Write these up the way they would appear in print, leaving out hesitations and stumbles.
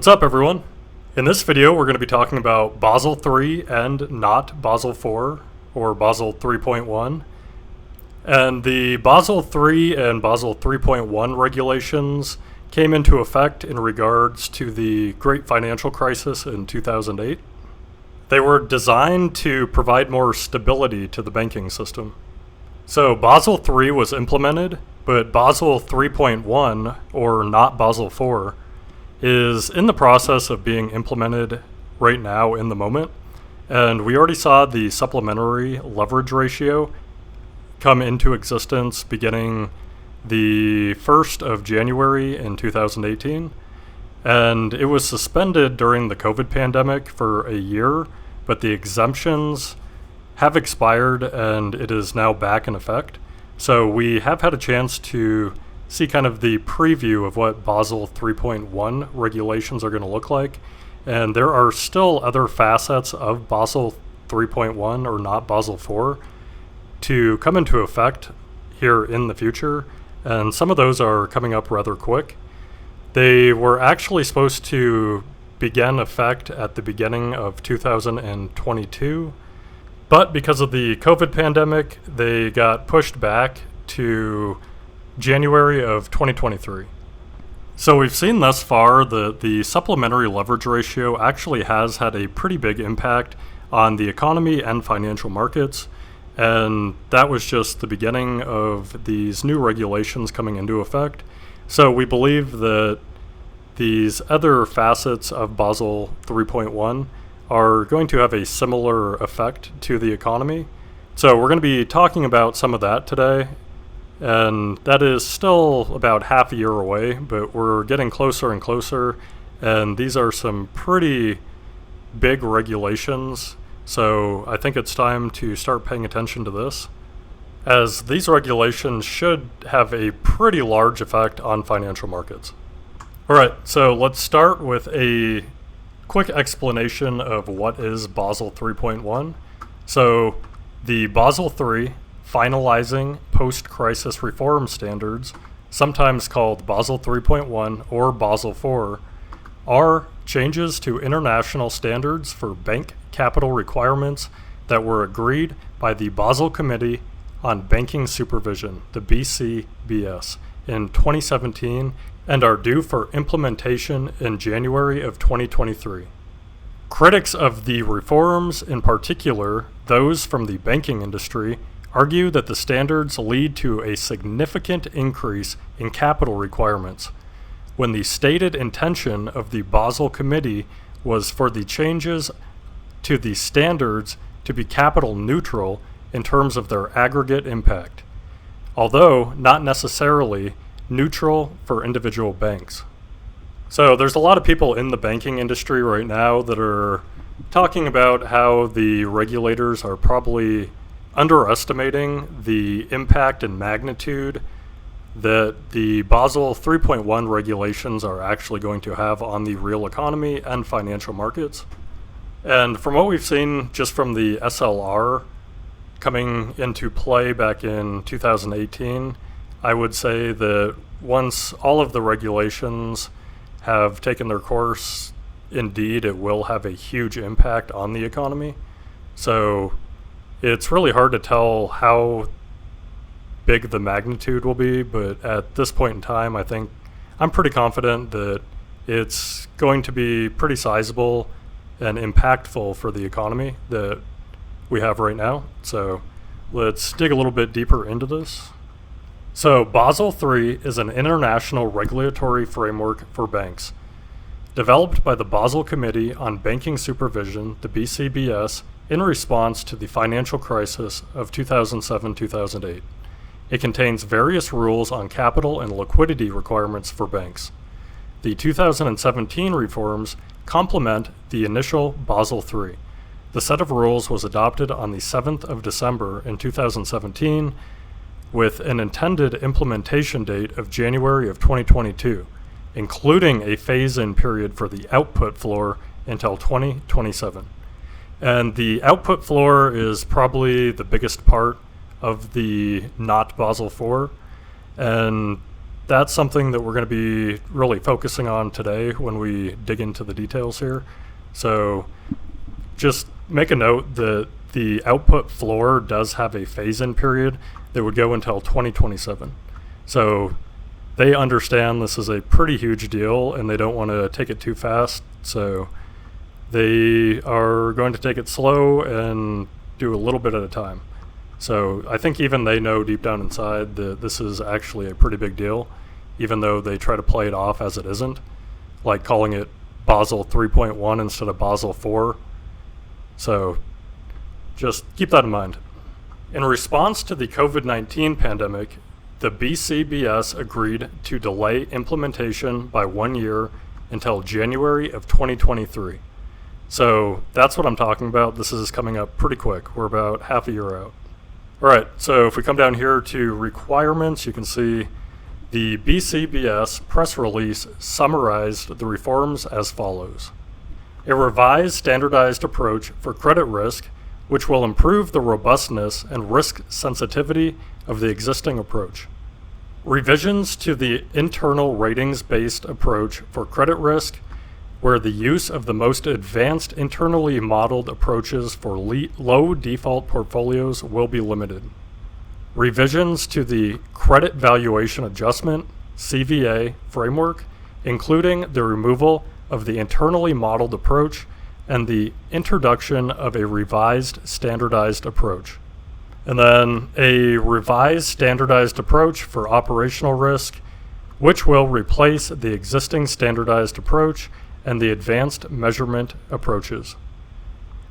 What's up, everyone? In this video, we're going to be talking about Basel 3 and not Basel 4, or Basel 3.1. And the Basel 3 and Basel 3.1 regulations came into effect in regards to the Great Financial Crisis in 2008. They were designed to provide more stability to the banking system. So Basel 3 was implemented, but Basel 3.1, or not Basel 4, is in the process of being implemented right now in the moment. And we already saw the supplementary leverage ratio come into existence beginning the 1st of January in 2018. And it was suspended during the COVID pandemic for a year, but the exemptions have expired and it is now back in effect. So we have had a chance to see kind of the preview of what Basel 3.1 regulations are going to look like. And there are still other facets of Basel 3.1 or not Basel 4 to come into effect here in the future. And some of those are coming up rather quick. They were actually supposed to begin effect at the beginning of 2022. But because of the COVID pandemic, they got pushed back to January of 2023. So we've seen thus far that the supplementary leverage ratio actually has had a pretty big impact on the economy and financial markets. And that was just the beginning of these new regulations coming into effect. So we believe that these other facets of Basel 3.1 are going to have a similar effect to the economy. So we're going to be talking about some of that today. And that is still about half a year away, but we're getting closer and closer. And these are some pretty big regulations. So I think it's time to start paying attention to this, as these regulations should have a pretty large effect on financial markets. All right, so let's start with a quick explanation of what is Basel 3.1. So the Basel 3 Finalizing Post-Crisis Reform Standards, sometimes called Basel 3.1 or Basel 4, are changes to international standards for bank capital requirements that were agreed by the Basel Committee on Banking Supervision, the BCBS, in 2017 and are due for implementation in January of 2023. Critics of the reforms, in particular those from the banking industry, argue that the standards lead to a significant increase in capital requirements, when the stated intention of the Basel Committee was for the changes to the standards to be capital neutral in terms of their aggregate impact, although not necessarily neutral for individual banks. So there's a lot of people in the banking industry right now that are talking about how the regulators are probably underestimating the impact and magnitude that the Basel 3.1 regulations are actually going to have on the real economy and financial markets. And from what we've seen just from the SLR coming into play back in 2018, I would say that once all of the regulations have taken their course, indeed it will have a huge impact on the economy. So it's really hard to tell how big the magnitude will be, but at this point in time, I think I'm pretty confident that it's going to be pretty sizable and impactful for the economy that we have right now. So let's dig a little bit deeper into this. So Basel 3 is an international regulatory framework for banks, developed by the Basel Committee on Banking Supervision, the BCBS, in response to the financial crisis of 2007-2008. It contains various rules on capital and liquidity requirements for banks. The 2017 reforms complement the initial Basel III. The set of rules was adopted on the 7th of December in 2017, with an intended implementation date of January of 2022, including a phase-in period for the output floor until 2027. And the output floor is probably the biggest part of the not Basel IV. And that's something that we're going to be really focusing on today when we dig into the details here. So just make a note that the output floor does have a phase-in period that would go until 2027. So they understand this is a pretty huge deal and they don't want to take it too fast. So they are going to take it slow and do a little bit at a time. So I think even they know deep down inside that this is actually a pretty big deal, even though they try to play it off as it isn't, like calling it Basel 3.1 instead of Basel 4. So just keep that in mind. In response to the COVID-19 pandemic, the BCBS agreed to delay implementation by 1 year until January of 2023. So that's what I'm talking about. This is coming up pretty quick. We're about half a year out. All right, so if we come down here to requirements, you can see the BCBS press release summarized the reforms as follows. A revised standardized approach for credit risk, which will improve the robustness and risk sensitivity of the existing approach. Revisions to the internal ratings-based approach for credit risk, where the use of the most advanced internally modeled approaches for low default portfolios will be limited. Revisions to the Credit Valuation Adjustment, CVA, framework, including the removal of the internally modeled approach and the introduction of a revised standardized approach. And then a revised standardized approach for operational risk, which will replace the existing standardized approach and the advanced measurement approaches.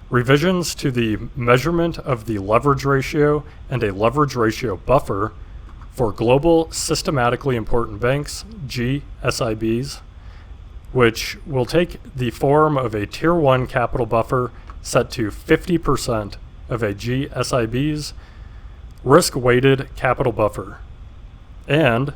Revisions to the measurement of the leverage ratio and a leverage ratio buffer for global systematically important banks, GSIBs, which will take the form of a Tier 1 capital buffer set to 50% of a GSIB's risk-weighted capital buffer, and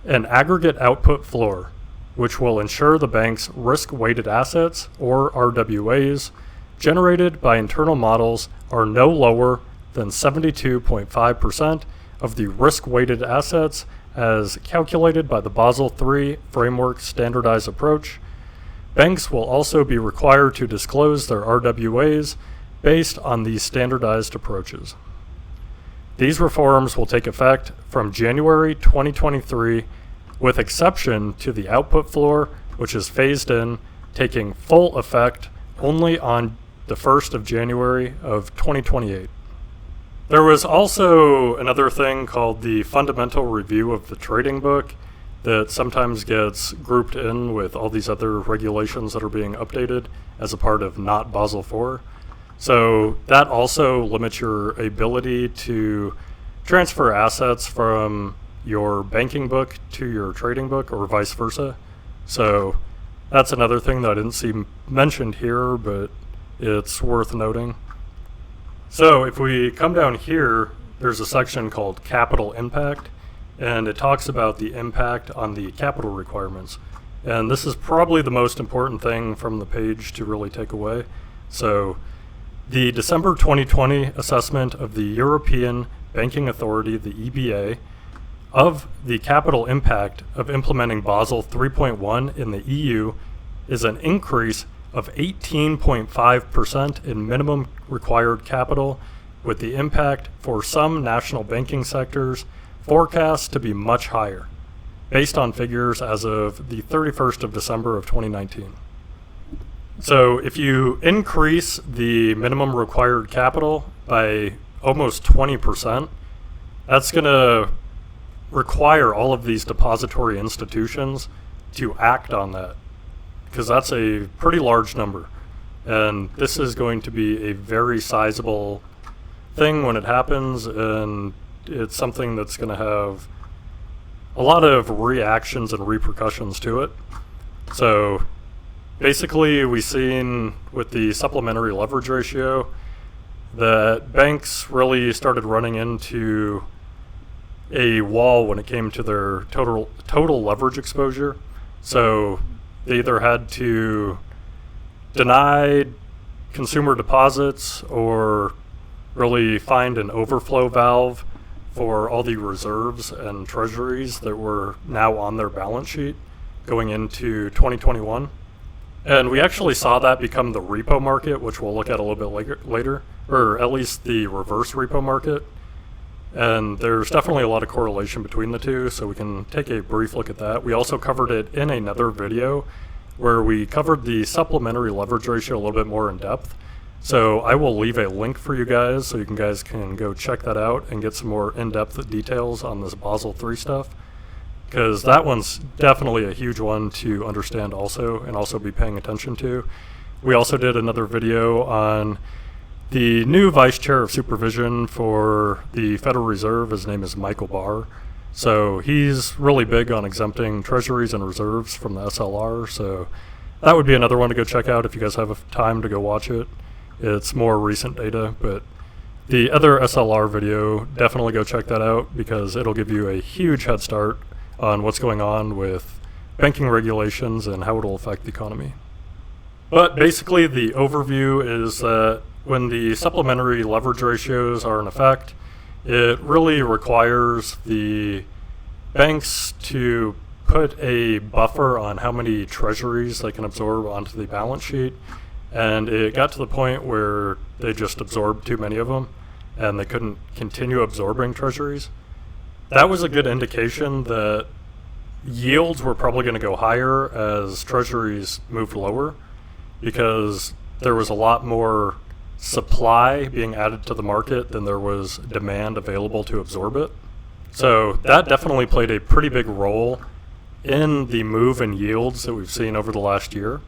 an aggregate output floor, which will ensure the bank's risk-weighted assets, or RWAs, generated by internal models are no lower than 72.5% of the risk-weighted assets as calculated by the Basel 3 framework standardized approach. Banks will also be required to disclose their RWAs based on these standardized approaches. These reforms will take effect from January 2023, with exception to the output floor, which is phased in, taking full effect only on the 1st of January of 2028. There was also another thing called the Fundamental Review of the Trading Book that sometimes gets grouped in with all these other regulations that are being updated as a part of not Basel 4. So that also limits your ability to transfer assets from your banking book to your trading book or vice versa. So that's another thing that I didn't see mentioned here, but it's worth noting. So if we come down here, there's a section called Capital Impact, and it talks about the impact on the capital requirements. And this is probably the most important thing from the page to really take away. So the December 2020 assessment of the European Banking Authority, the EBA, of the capital impact of implementing Basel 3.1 in the EU is an increase of 18.5% in minimum required capital, with the impact for some national banking sectors forecast to be much higher, based on figures as of the 31st of December of 2019. So if you increase the minimum required capital by almost 20%, that's going to require all of these depository institutions to act on that, because that's a pretty large number. And this is going to be a very sizable thing when it happens, and it's something that's going to have a lot of reactions and repercussions to it. So basically, we've seen with the supplementary leverage ratio that banks really started running into a wall when it came to their total leverage exposure. So they either had to deny consumer deposits or really find an overflow valve for all the reserves and treasuries that were now on their balance sheet going into 2021. And we actually saw that become the repo market, which we'll look at a little bit later, or at least the reverse repo market. And there's definitely a lot of correlation between the two, so we can take a brief look at that. We also covered it in another video where we covered the supplementary leverage ratio a little bit more in depth. So I will leave a link for you guys so you guys can go check that out and get some more in-depth details on this Basel 3 stuff, because that one's definitely a huge one to understand also and also be paying attention to. We also did another video on the new vice chair of supervision for the Federal Reserve. His name is Michael Barr. So he's really big on exempting treasuries and reserves from the SLR. So that would be another one to go check out if you guys have time to go watch it. It's more recent data, but the other SLR video, definitely go check that out because it'll give you a huge head start on what's going on with banking regulations and how it'll affect the economy. But basically the overview is that when the supplementary leverage ratios are in effect, it really requires the banks to put a buffer on how many treasuries they can absorb onto the balance sheet. And it got to the point where they just absorbed too many of them and they couldn't continue absorbing treasuries. That was a good indication that yields were probably going to go higher as treasuries moved lower, because there was a lot more supply being added to the market than there was demand available to absorb it. So that definitely played a pretty big role in the move in yields that we've seen over the last year.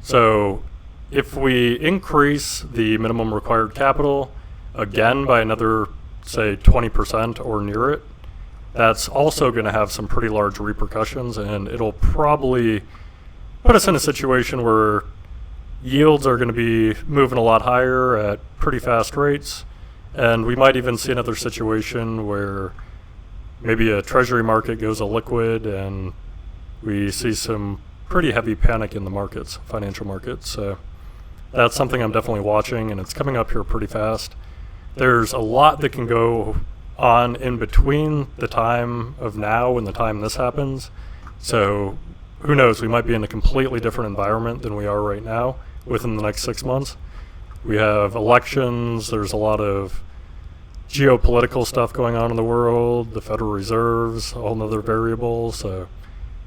So if we increase the minimum required capital again by another, say, 20% or near it, that's also going to have some pretty large repercussions, and it'll probably put us in a situation where yields are going to be moving a lot higher at pretty fast rates, and we might even see another situation where maybe a treasury market goes illiquid and we see some pretty heavy panic in the markets, financial markets. So that's something I'm definitely watching, and it's coming up here pretty fast. There's a lot that can go on in between the time of now and the time this happens. So who knows, we might be in a completely different environment than we are right now within the next 6 months. We have elections, there's a lot of geopolitical stuff going on in the world, the Federal Reserve's a whole nother variable. So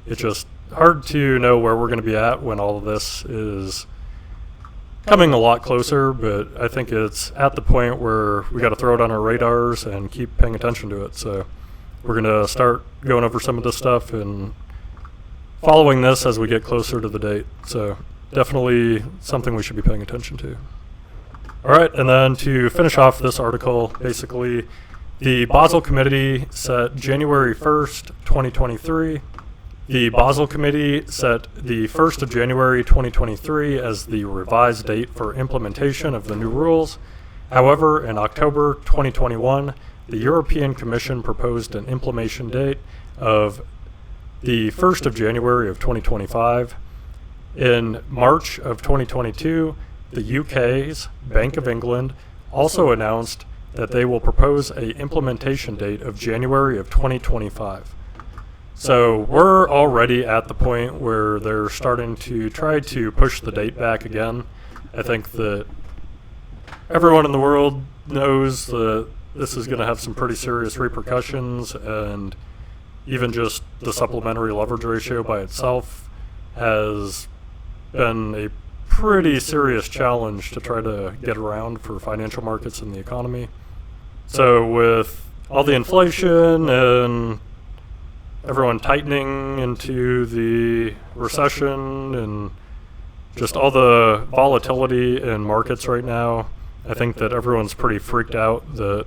it's just hard to know where we're going to be at when all of this is coming a lot closer, but I think it's at the point where we got to throw it on our radars and keep paying attention to it. So we're going to start going over some of this stuff and following this as we get closer to the date. So definitely something we should be paying attention to. All right, and then to finish off this article, basically the Basel Committee set January 1st, 2023. The Basel Committee set the 1st of January 2023 as the revised date for implementation of the new rules. However, in October 2021, the European Commission proposed an implementation date of the 1st of January of 2025. In March of 2022, the UK's Bank of England also announced that they will propose an implementation date of January of 2025. So we're already at the point where they're starting to try to push the date back again. I think that everyone in the world knows that this is going to have some pretty serious repercussions, and even just the supplementary leverage ratio by itself has been a pretty serious challenge to try to get around for financial markets and the economy. So with all the inflation and everyone tightening into the recession and just all the volatility in markets right now, I think that everyone's pretty freaked out that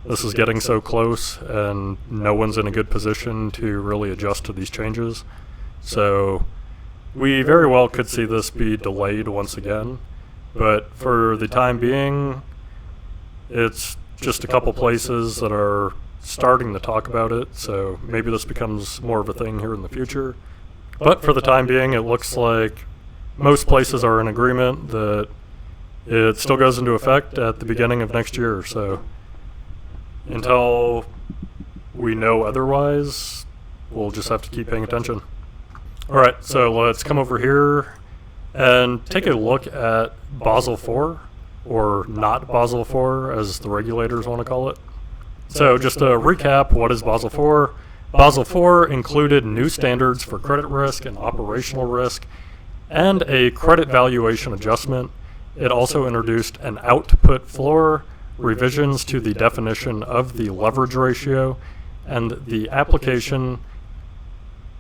this is getting so close and no one's in a good position to really adjust to these changes. So we very well could see this be delayed once again, but for the time being, it's just a couple places that are starting to talk about it, so maybe this becomes more of a thing here in the future. But for the time being, it looks like most places are in agreement that it still goes into effect at the beginning of next year. So until we know otherwise, we'll just have to keep paying attention. All right, so let's come over here and take a look at Basel 4, or not Basel 4, as the regulators want to call it. So just to recap, what is Basel 4? Basel 4 included new standards for credit risk and operational risk, and a credit valuation adjustment. It also introduced an output floor, revisions to the definition of the leverage ratio, and the application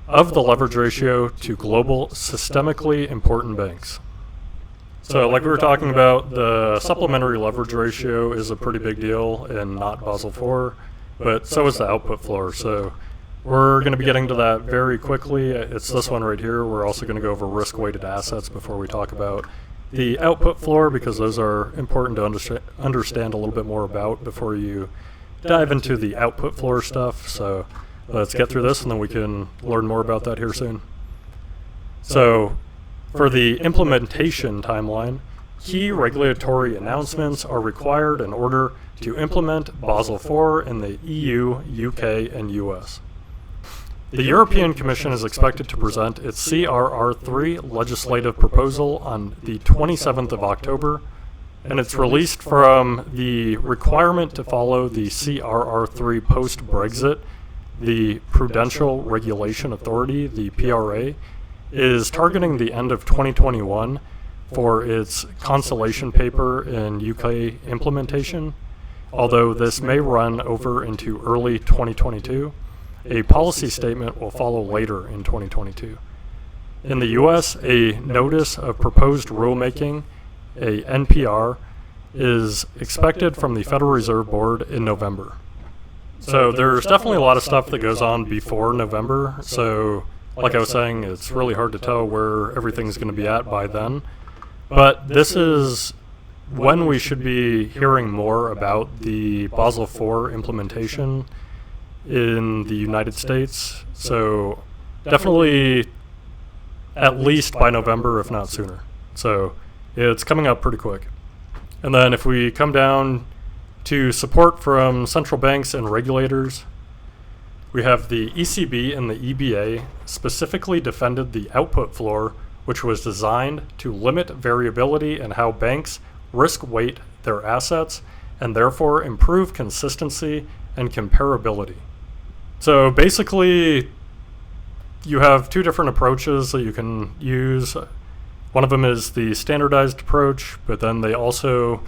of the leverage ratio to global systemically important banks. So like we were talking about, the supplementary leverage ratio is a pretty big deal in not Basel 4, but so is the output floor. So we're going to be getting to that very quickly. It's this one right here. We're also going to go over risk-weighted assets before we talk about the output floor, because those are important to understand a little bit more about before you dive into the output floor stuff. So let's get through this and then we can learn more about that here soon. So for the implementation timeline, key regulatory announcements are required in order to implement Basel IV in the EU, UK, and US. The European Commission is expected to present its CRR3 legislative proposal on the 27th of October, and it's released from the requirement to follow the CRR3 post-Brexit. The Prudential Regulation Authority, the PRA, is targeting the end of 2021 for its consultation paper in UK implementation, although this may run over into early 2022. A policy statement will follow later in 2022. In the US, a Notice of Proposed Rulemaking, a NPR, is expected from the Federal Reserve Board in November. So there's definitely a lot of stuff that goes on before November. So like I was saying, it's really hard to tell where everything's going to be at by then. But this is when we should be hearing more about the Basel IV implementation in the United States. So definitely at least by November, if not sooner. So it's coming up pretty quick. And then if we come down to support from central banks and regulators, we have the ECB and the EBA specifically defended the output floor, which was designed to limit variability in how banks risk weight their assets and therefore improve consistency and comparability. So basically, you have two different approaches that you can use. One of them is the standardized approach, but then they also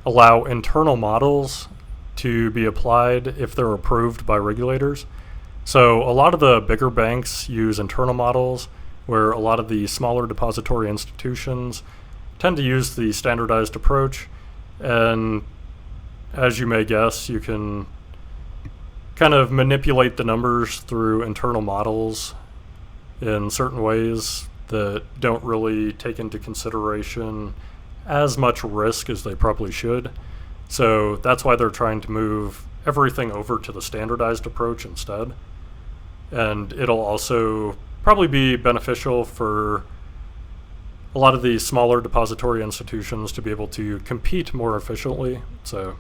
allow internal models to be applied if they're approved by regulators. So a lot of the bigger banks use internal models, where a lot of the smaller depository institutions tend to use the standardized approach. And as you may guess, you can kind of manipulate the numbers through internal models in certain ways that don't really take into consideration as much risk as they probably should. So that's why they're trying to move everything over to the standardized approach instead. And it'll also probably be beneficial for a lot of the smaller depository institutions to be able to compete more efficiently. So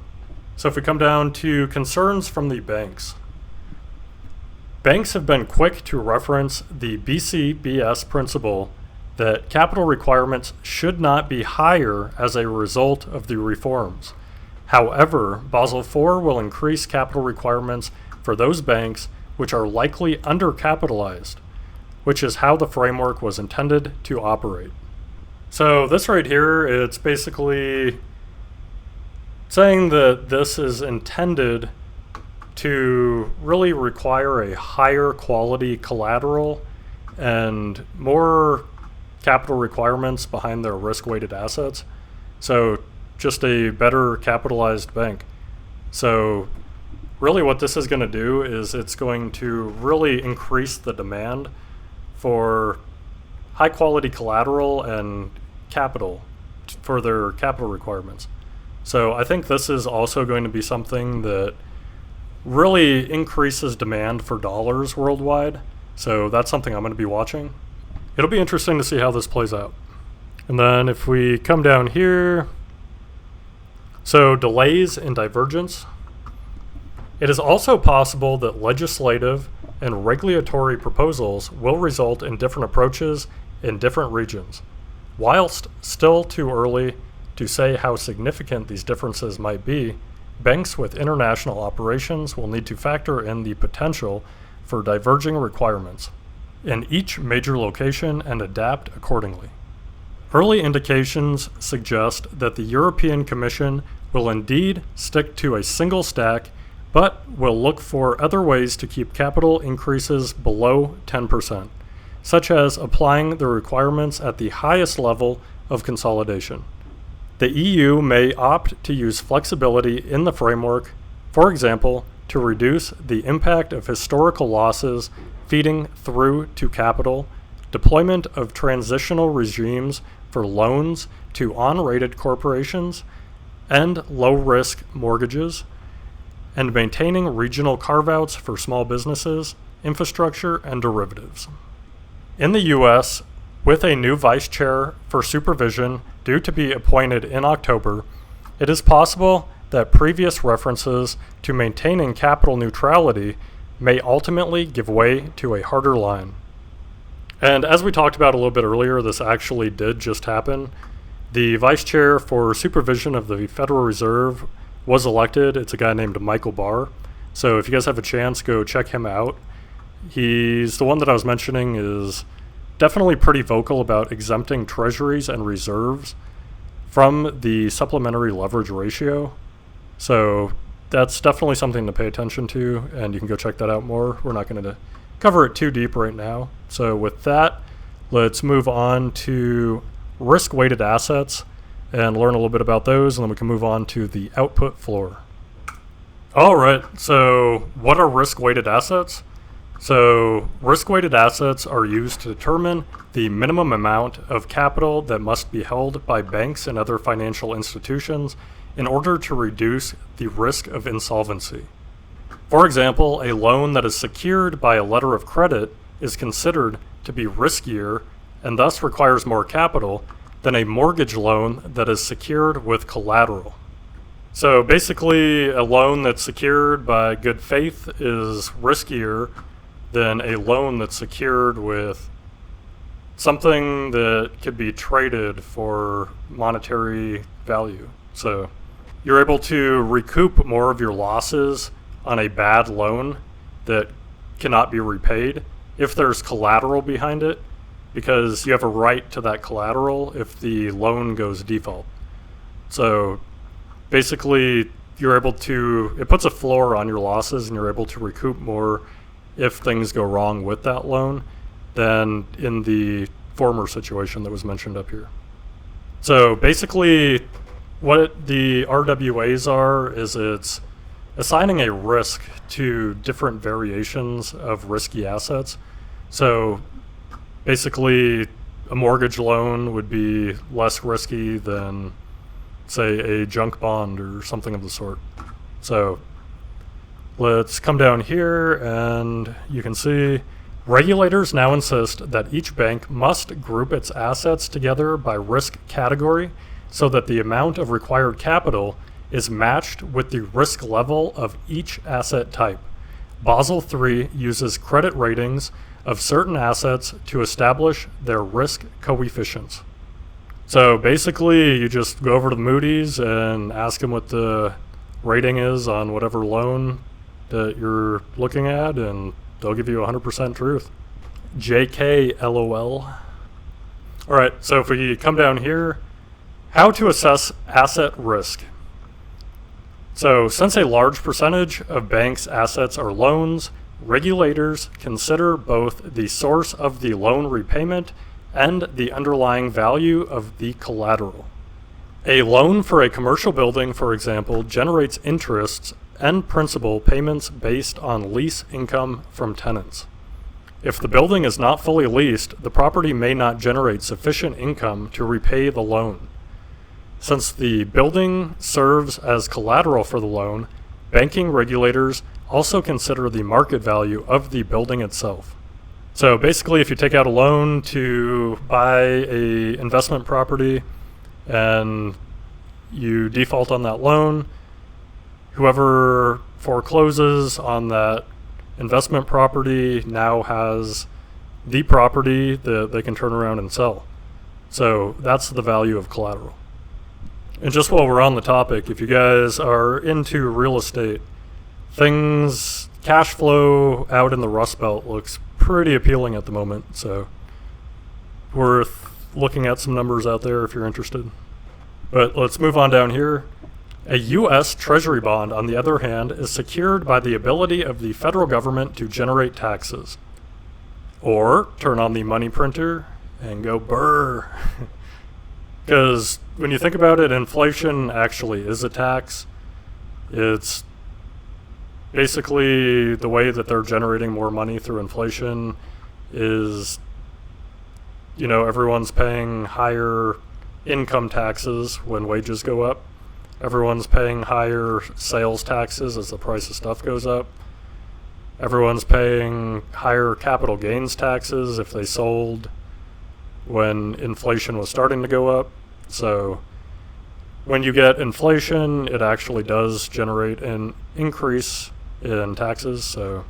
if we come down to concerns from the banks, banks have been quick to reference the BCBS principle that capital requirements should not be higher as a result of the reforms. However, Basel IV will increase capital requirements for those banks which are likely undercapitalized, which is how the framework was intended to operate. So this right here, it's basically saying that this is intended to really require a higher quality collateral and more capital requirements behind their risk-weighted assets. So just a better capitalized bank. So really what this is going to do is it's going to really increase the demand for high quality collateral and capital for their capital requirements. So I think this is also going to be something that really increases demand for dollars worldwide. So that's something I'm going to be watching. It'll be interesting to see how this plays out. And then if we come down here, so delays in divergence. It is also possible that legislative and regulatory proposals will result in different approaches in different regions. Whilst still too early to say how significant these differences might be, banks with international operations will need to factor in the potential for diverging requirements in each major location and adapt accordingly. Early indications suggest that the European Commission will indeed stick to a single stack, but will look for other ways to keep capital increases below 10%, such as applying the requirements at the highest level of consolidation. The EU may opt to use flexibility in the framework, for example, to reduce the impact of historical losses feeding through to capital, deployment of transitional regimes for loans to unrated corporations, and low-risk mortgages, and maintaining regional carve-outs for small businesses, infrastructure, and derivatives. In the US, with a new vice chair for supervision due to be appointed in October, it is possible that previous references to maintaining capital neutrality may ultimately give way to a harder line. And as we talked about a little bit earlier, this actually did just happen. The vice chair for supervision of the Federal Reserve was elected. It's a guy named Michael Barr. So if you guys have a chance, go check him out. He's the one that I was mentioning is definitely pretty vocal about exempting treasuries and reserves from the supplementary leverage ratio. So that's definitely something to pay attention to, and you can go check that out more. We're not going to cover it too deep right now. So with that, let's move on to risk-weighted assets and learn a little bit about those, and then we can move on to the output floor. All right, so what are risk-weighted assets? So risk-weighted assets are used to determine the minimum amount of capital that must be held by banks and other financial institutions in order to reduce the risk of insolvency. For example, a loan that is secured by a letter of credit is considered to be riskier and thus requires more capital than a mortgage loan that is secured with collateral. So basically, a loan that's secured by good faith is riskier than a loan that's secured with something that could be traded for monetary value. So you're able to recoup more of your losses on a bad loan that cannot be repaid if there's collateral behind it, because you have a right to that collateral if the loan goes default. So basically, it puts a floor on your losses, and you're able to recoup more if things go wrong with that loan than in the former situation that was mentioned up here. So basically, what the RWAs are is it's assigning a risk to different variations of risky assets. So basically, a mortgage loan would be less risky than, say, a junk bond or something of the sort. So let's come down here, and you can see regulators now insist that each bank must group its assets together by risk category so that the amount of required capital is matched with the risk level of each asset type. Basel 3 uses credit ratings of certain assets to establish their risk coefficients. So basically, you just go over to the Moody's and ask them what the rating is on whatever loan that you're looking at, and they'll give you 100% truth. JK LOL. All right, so if we come down here, how to assess asset risk. So since a large percentage of banks' assets are loans, regulators consider both the source of the loan repayment and the underlying value of the collateral. A loan for a commercial building, for example, generates interests and principal payments based on lease income from tenants. If the building is not fully leased, the property may not generate sufficient income to repay the loan. Since the building serves as collateral for the loan, banking regulators also consider the market value of the building itself. So basically, if you take out a loan to buy a investment property and you default on that loan, whoever forecloses on that investment property now has the property that they can turn around and sell. So that's the value of collateral. And just while we're on the topic, if you guys are into real estate, cash flow out in the Rust Belt looks pretty appealing at the moment. So worth looking at some numbers out there if you're interested. But let's move on down here. A U.S. Treasury bond, on the other hand, is secured by the ability of the federal government to generate taxes. Or turn on the money printer and go brrr. Because when you think about it, inflation actually is a tax. It's basically the way that they're generating more money through inflation is, everyone's paying higher income taxes when wages go up. Everyone's paying higher sales taxes as the price of stuff goes up. Everyone's paying higher capital gains taxes if they sold when inflation was starting to go up. So when you get inflation, it actually does generate an increase in taxes. So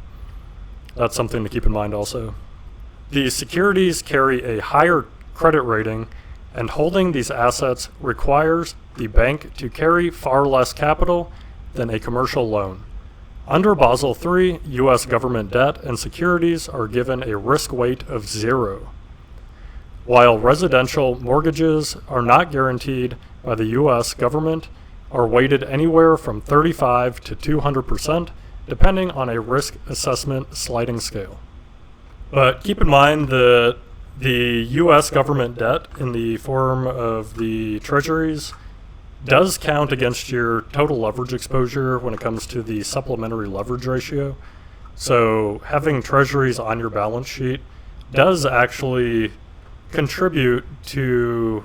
that's something to keep in mind also. The securities carry a higher credit rating, and holding these assets requires the bank to carry far less capital than a commercial loan. Under Basel III, U.S. government debt and securities are given a risk weight of 0. While residential mortgages are not guaranteed by the U.S. government, are weighted anywhere from 35 to 200%, depending on a risk assessment sliding scale. But keep in mind that the U.S. government debt in the form of the treasuries does count against your total leverage exposure when it comes to the supplementary leverage ratio. So having treasuries on your balance sheet does actually contribute to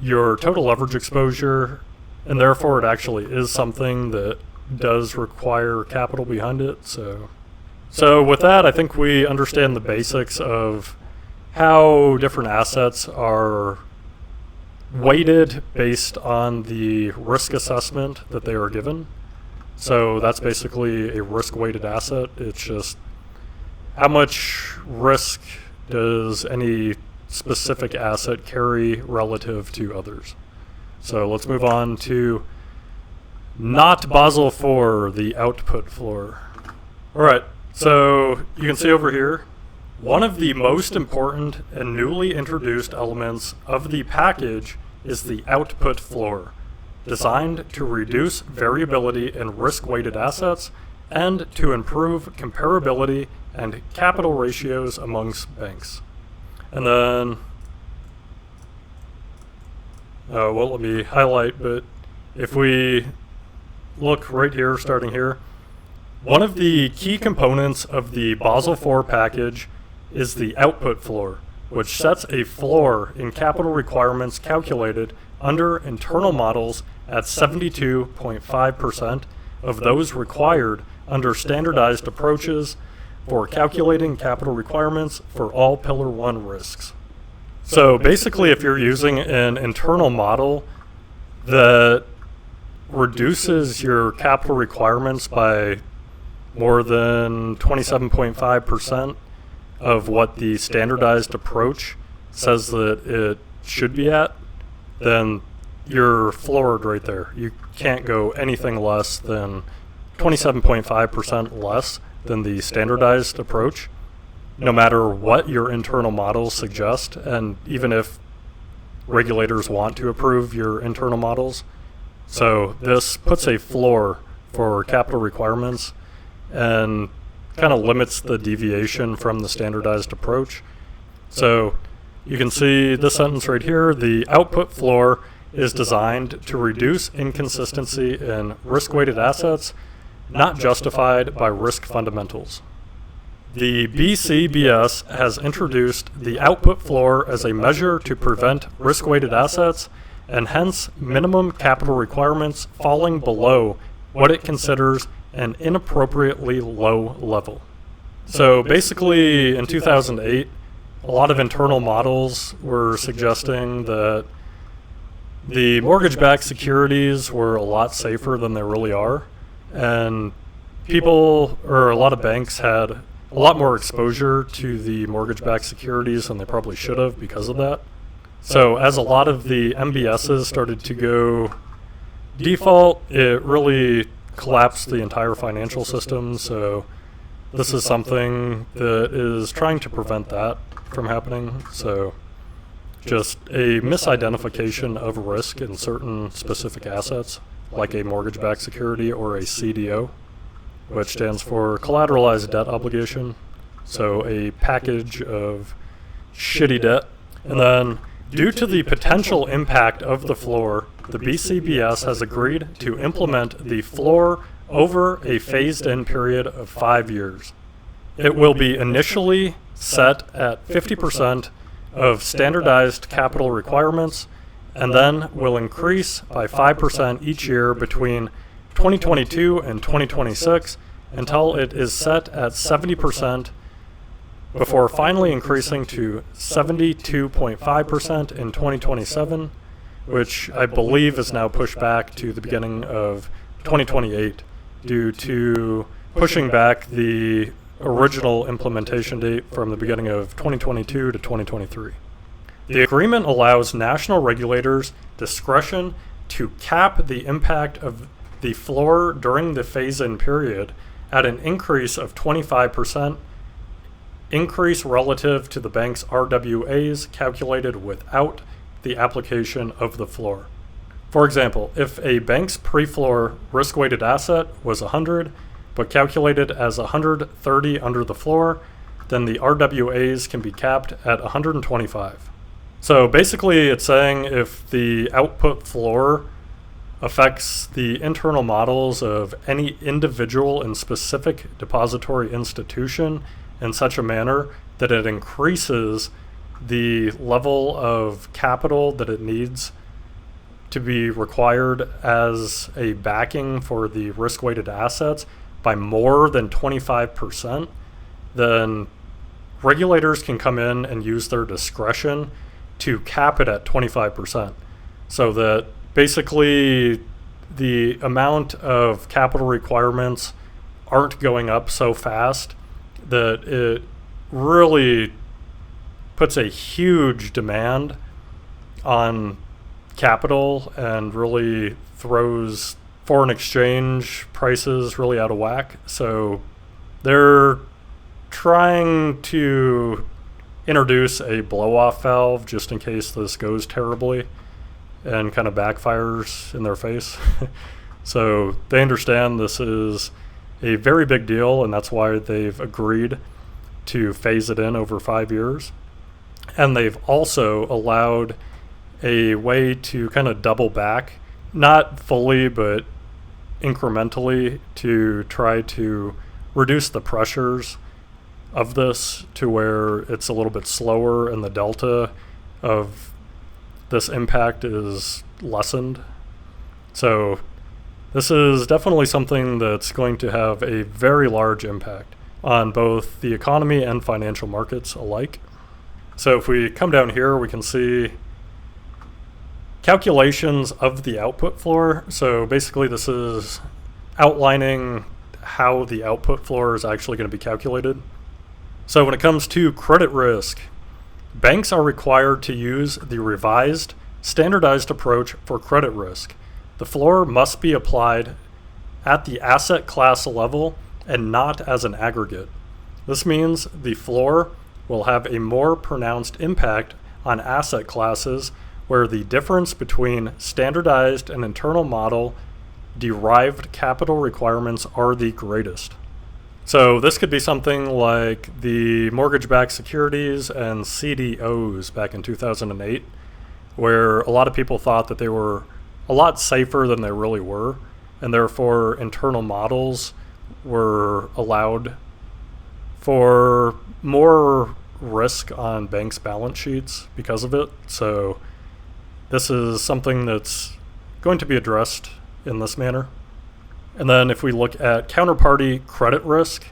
your total leverage exposure, and therefore it actually is something that does require capital behind it. So with that, I think we understand the basics of how different assets are weighted based on the risk assessment that they are given. So that's basically a risk-weighted asset. It's just how much risk does any specific asset carry relative to others. So let's move on to not Basel IV, the output floor. All right, so you can see over here, one of the most important and newly introduced elements of the package is the output floor, designed to reduce variability in risk-weighted assets and to improve comparability and capital ratios amongst banks. And then, let me highlight, but if we look right here, starting here, one of the key components of the Basel IV package is the output floor, which sets a floor in capital requirements calculated under internal models at 72.5% of those required under standardized approaches for calculating capital requirements for all Pillar 1 risks. So basically, if you're using an internal model that reduces your capital requirements by more than 27.5% of what the standardized approach says that it should be at, then you're floored right there. You can't go anything less than 27.5% less than the standardized approach, no matter what your internal models suggest, and even if regulators want to approve your internal models. So this puts a floor for capital requirements and kind of limits the deviation from the standardized approach. So you can see this sentence right here, the output floor is designed to reduce inconsistency in risk-weighted assets not justified by risk fundamentals. The BCBS has introduced the output floor as a measure to prevent risk-weighted assets and hence minimum capital requirements falling below what it considers an inappropriately low level. So basically in 2008, a lot of internal models were suggesting that the mortgage-backed securities were a lot safer than they really are. And people, or a lot of banks, had a lot more exposure to the mortgage-backed securities than they probably should have because of that. So as a lot of the MBSs started to go default, it really collapsed the entire financial system. So this is something that is trying to prevent that from happening. So just a misidentification of risk in certain specific assets, like a mortgage-backed security or a CDO, which stands for collateralized debt obligation. So a package of shitty debt. And then, due to the potential impact of the floor, the BCBS has agreed to implement the floor over a phased-in period of 5 years. It will be initially set at 50% of standardized capital requirements, and then will increase by 5% each year between 2022 and 2026 until it is set at 70%, before finally increasing to 72.5% in 2027, which I believe is now pushed back to the beginning of 2028 due to pushing back the original implementation date from the beginning of 2022 to 2023. The agreement allows national regulators discretion to cap the impact of the floor during the phase-in period at an increase of 25%, increase relative to the bank's RWAs calculated without the application of the floor. For example, if a bank's pre-floor risk-weighted asset was 100, but calculated as 130 under the floor, then the RWAs can be capped at 125. So basically it's saying if the output floor affects the internal models of any individual and specific depository institution in such a manner that it increases the level of capital that it needs to be required as a backing for the risk-weighted assets by more than 25%, then regulators can come in and use their discretion to cap it at 25%. So that basically the amount of capital requirements aren't going up so fast that it really puts a huge demand on capital and really throws foreign exchange prices really out of whack. So they're trying to introduce a blow-off valve just in case this goes terribly and kind of backfires in their face. So they understand this is a very big deal, and that's why they've agreed to phase it in over 5 years. And they've also allowed a way to kind of double back, not fully, but incrementally, to try to reduce the pressures of this to where it's a little bit slower and the delta of this impact is lessened. So this is definitely something that's going to have a very large impact on both the economy and financial markets alike. So if we come down here, we can see calculations of the output floor. So basically this is outlining how the output floor is actually going to be calculated. So when it comes to credit risk, banks are required to use the revised standardized approach for credit risk. The floor must be applied at the asset class level and not as an aggregate. This means the floor will have a more pronounced impact on asset classes where the difference between standardized and internal model derived capital requirements are the greatest. So this could be something like the mortgage-backed securities and CDOs back in 2008, where a lot of people thought that they were a lot safer than they really were, and therefore internal models were allowed for more risk on banks' balance sheets because of it. So this is something that's going to be addressed in this manner. And then if we look at counterparty credit risk,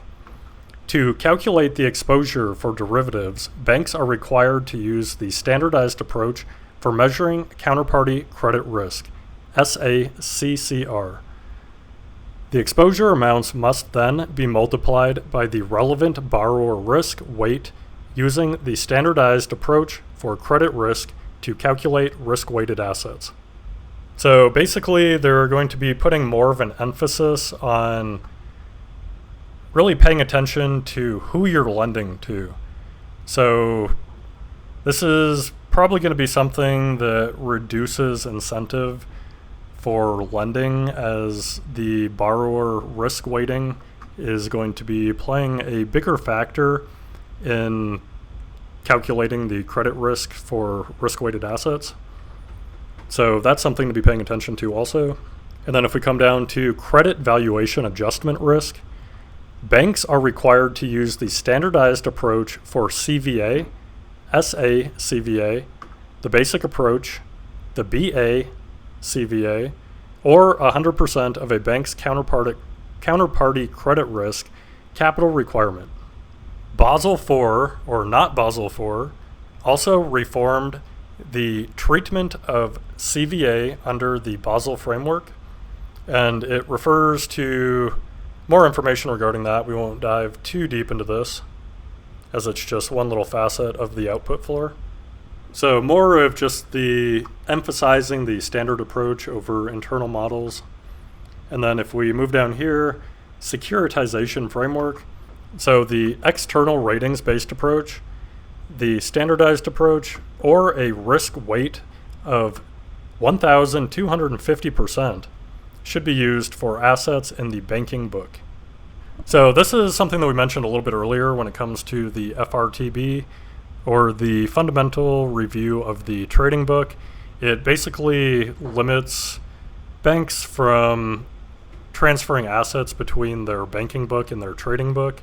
to calculate the exposure for derivatives, banks are required to use the standardized approach for measuring counterparty credit risk, SACCR. The exposure amounts must then be multiplied by the relevant borrower risk weight using the standardized approach for credit risk to calculate risk-weighted assets. So basically, they're going to be putting more of an emphasis on really paying attention to who you're lending to. So this is probably going to be something that reduces incentive for lending, as the borrower risk weighting is going to be playing a bigger factor in calculating the credit risk for risk-weighted assets. So that's something to be paying attention to also. And then if we come down to credit valuation adjustment risk, banks are required to use the standardized approach for CVA, SA CVA, the basic approach, the BA CVA, or 100% of a bank's counterparty credit risk capital requirement. Basel 4, or not Basel 4, also reformed the treatment of CVA under the Basel framework, and it refers to more information regarding that. We won't dive too deep into this, as it's just one little facet of the output floor. So more of just the emphasizing the standard approach over internal models. And then if we move down here, securitization framework. So the external ratings-based approach, the standardized approach, or a risk weight of 1,250% should be used for assets in the banking book. So this is something that we mentioned a little bit earlier when it comes to the FRTB, or the fundamental review of the trading book. It basically limits banks from transferring assets between their banking book and their trading book.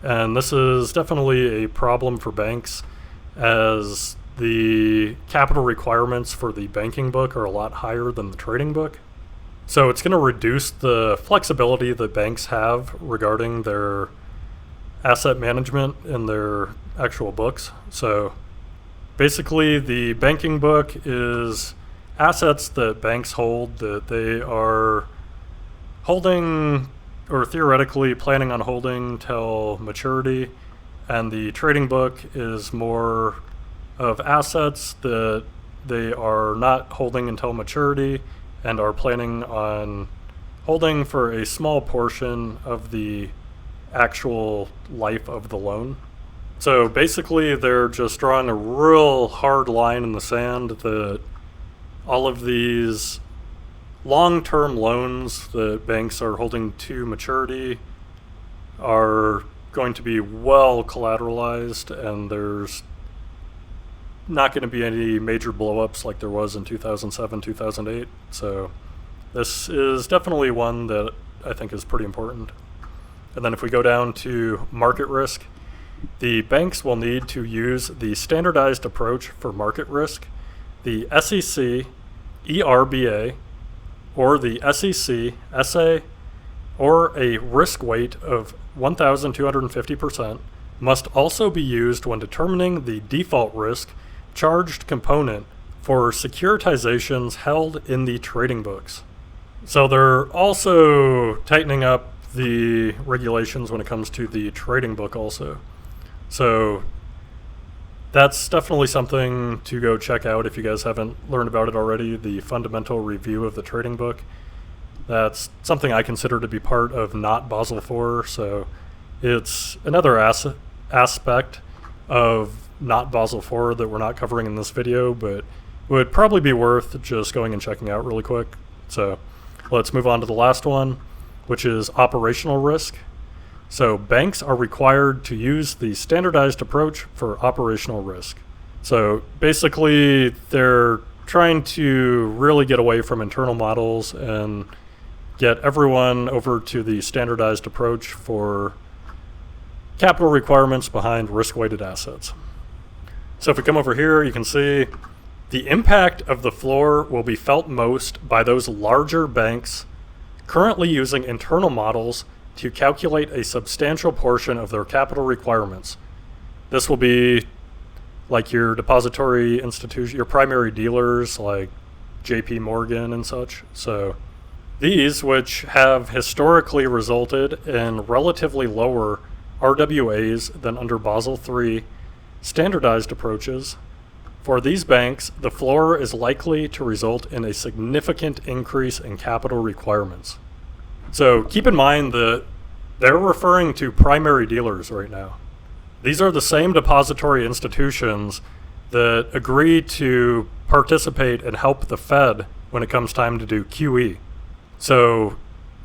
And this is definitely a problem for banks, as the capital requirements for the banking book are a lot higher than the trading book. So it's going to reduce the flexibility that banks have regarding their asset management in their actual books. So basically, the banking book is assets that banks hold that they are holding, or theoretically planning on holding, till maturity, and the trading book is more of assets that they are not holding until maturity and are planning on holding for a small portion of the actual life of the loan. So basically, they're just drawing a real hard line in the sand that all of these long-term loans that banks are holding to maturity are going to be well collateralized, and there's not going to be any major blowups like there was in 2007, 2008. So this is definitely one that I think is pretty important. And then if we go down to market risk, the banks will need to use the standardized approach for market risk, the SEC, ERBA, or the SEC, SA, or a risk weight of 1,250% must also be used when determining the default risk charged component for securitizations held in the trading books. So they're also tightening up the regulations when it comes to the trading book also. So that's definitely something to go check out if you guys haven't learned about it already, the fundamental review of the trading book. That's something I consider to be part of not Basel 4, so it's another aspect of not Basel 4 that we're not covering in this video, but would probably be worth just going and checking out really quick. So let's move on to the last one, which is operational risk. So banks are required to use the standardized approach for operational risk. So basically, they're trying to really get away from internal models and get everyone over to the standardized approach for capital requirements behind risk-weighted assets. So if we come over here, you can see the impact of the floor will be felt most by those larger banks currently using internal models to calculate a substantial portion of their capital requirements. This will be like your depository institution, your primary dealers like JP Morgan and such. So These, which have historically resulted in relatively lower RWAs than under Basel III standardized approaches, for these banks, the floor is likely to result in a significant increase in capital requirements. So keep in mind that they're referring to primary dealers right now. These are the same depository institutions that agree to participate and help the Fed when it comes time to do QE. So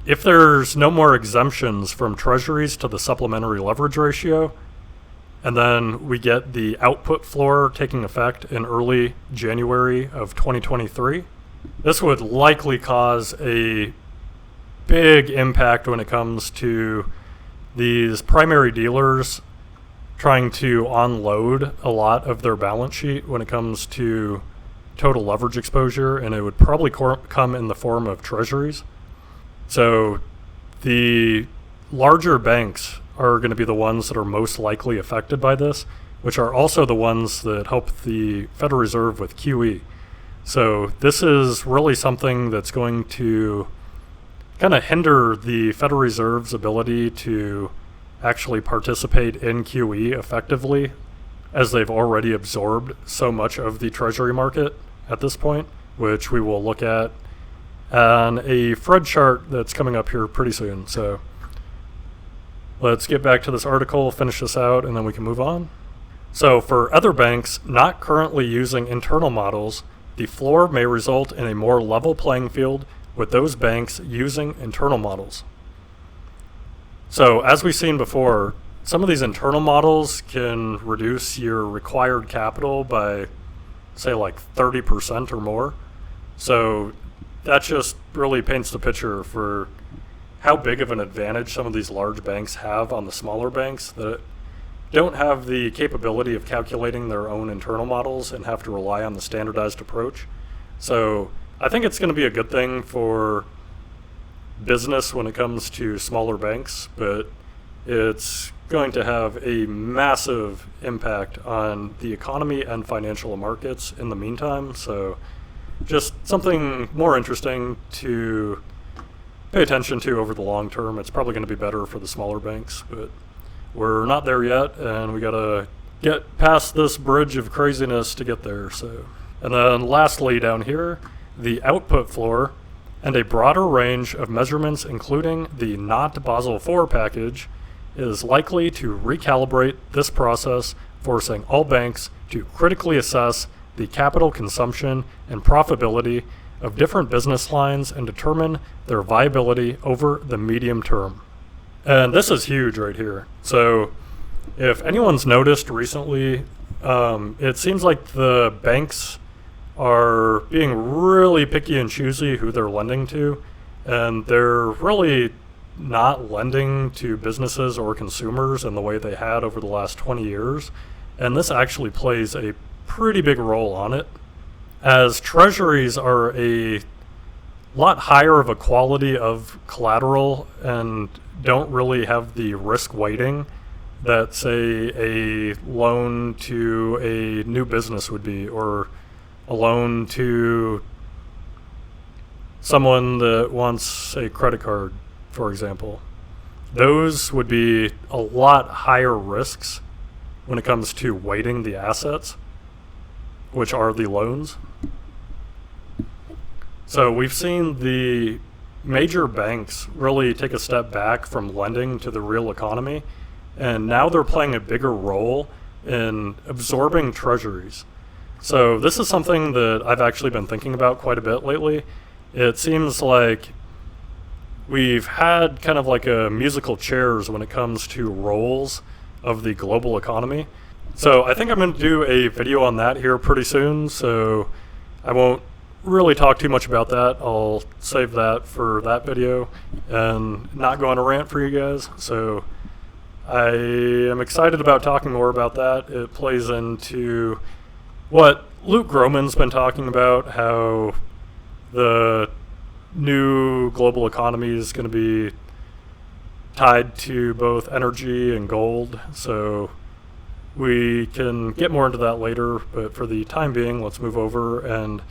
if there's no more exemptions from treasuries to the supplementary leverage ratio, and then we get the output floor taking effect in early January of 2023, this would likely cause a big impact when it comes to these primary dealers trying to unload a lot of their balance sheet when it comes to total leverage exposure, and it would probably come in the form of treasuries. So the larger banks are going to be the ones that are most likely affected by this, which are also the ones that help the Federal Reserve with QE. So this is really something that's going to kind of hinder the Federal Reserve's ability to actually participate in QE effectively, as they've already absorbed so much of the Treasury market at this point, which we will look at on a Fred chart that's coming up here pretty soon. So let's get back to this article, finish this out, and then we can move on. So for other banks not currently using internal models, the floor may result in a more level playing field with those banks using internal models. So as we've seen before, some of these internal models can reduce your required capital by, say, like 30% or more. So that just really paints the picture for how big of an advantage some of these large banks have on the smaller banks that don't have the capability of calculating their own internal models and have to rely on the standardized approach. So I think it's going to be a good thing for business when it comes to smaller banks, but it's going to have a massive impact on the economy and financial markets in the meantime. So just something more interesting to pay attention to over the long term. It's probably going to be better for the smaller banks, but we're not there yet, and we got to get past this bridge of craziness to get there. So, and then lastly down here, the output floor and a broader range of measurements, including the not Basel IV package, is likely to recalibrate this process, forcing all banks to critically assess the capital consumption and profitability of different business lines and determine their viability over the medium term. And this is huge right here. So if anyone's noticed recently, it seems like the banks are being really picky and choosy who they're lending to, and they're really not lending to businesses or consumers in the way they had over the last 20 years. And this actually plays a pretty big role on it, as treasuries are a lot higher of a quality of collateral and don't really have the risk weighting that, say, a loan to a new business would be, or a loan to someone that wants a credit card, for example. Those would be a lot higher risks when it comes to weighting the assets, which are the loans. So we've seen the major banks really take a step back from lending to the real economy, and now they're playing a bigger role in absorbing treasuries. So this is something that I've actually been thinking about quite a bit lately. It seems like we've had kind of like a musical chairs when it comes to roles of the global economy. So I think I'm going to do a video on that here pretty soon, so I won't really talk too much about that. I'll save that for that video and not go on a rant for you guys. So I am excited about talking more about that. It plays into what Luke Groman's been talking about, how the new global economy is going to be tied to both energy and gold. So we can get more into that later, but for the time being, let's move over and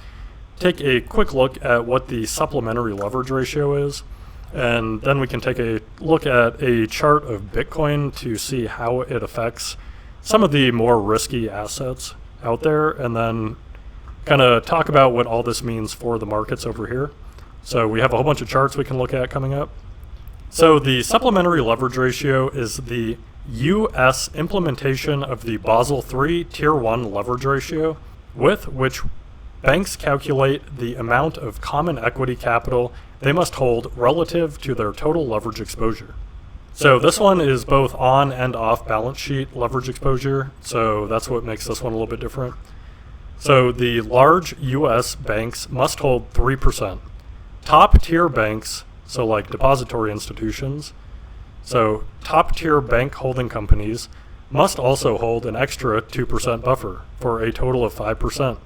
take a quick look at what the supplementary leverage ratio is, and then we can take a look at a chart of Bitcoin to see how it affects some of the more risky assets out there, and then kind of talk about what all this means for the markets over here. So we have a whole bunch of charts we can look at coming up. So the supplementary leverage ratio is the U.S. implementation of the Basel 3 Tier 1 leverage ratio, with which banks calculate the amount of common equity capital they must hold relative to their total leverage exposure. So this one is both on and off balance sheet leverage exposure, so that's what makes this one a little bit different. So the large U.S. banks must hold 3%. Top tier banks, so like depository institutions, so top tier bank holding companies must also hold an extra 2% buffer for a total of 5%.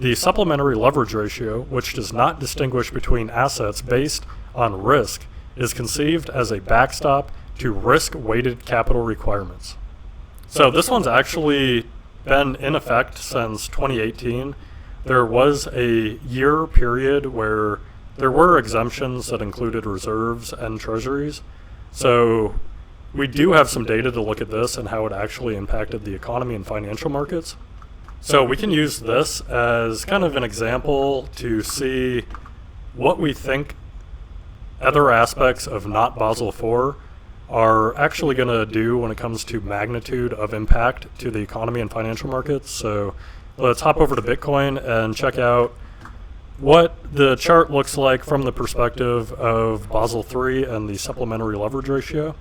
The supplementary leverage ratio, which does not distinguish between assets based on risk, is conceived as a backstop to risk-weighted capital requirements. So this one's actually been in effect since 2018. There was a year period where there were exemptions that included reserves and treasuries. So we do have some data to look at this and how it actually impacted the economy and financial markets. So we can use this as kind of an example to see what we think other aspects of not Basel 4 are actually going to do when it comes to magnitude of impact to the economy and financial markets. So let's hop over to Bitcoin and check out what the chart looks like from the perspective of Basel 3 and the supplementary leverage ratio.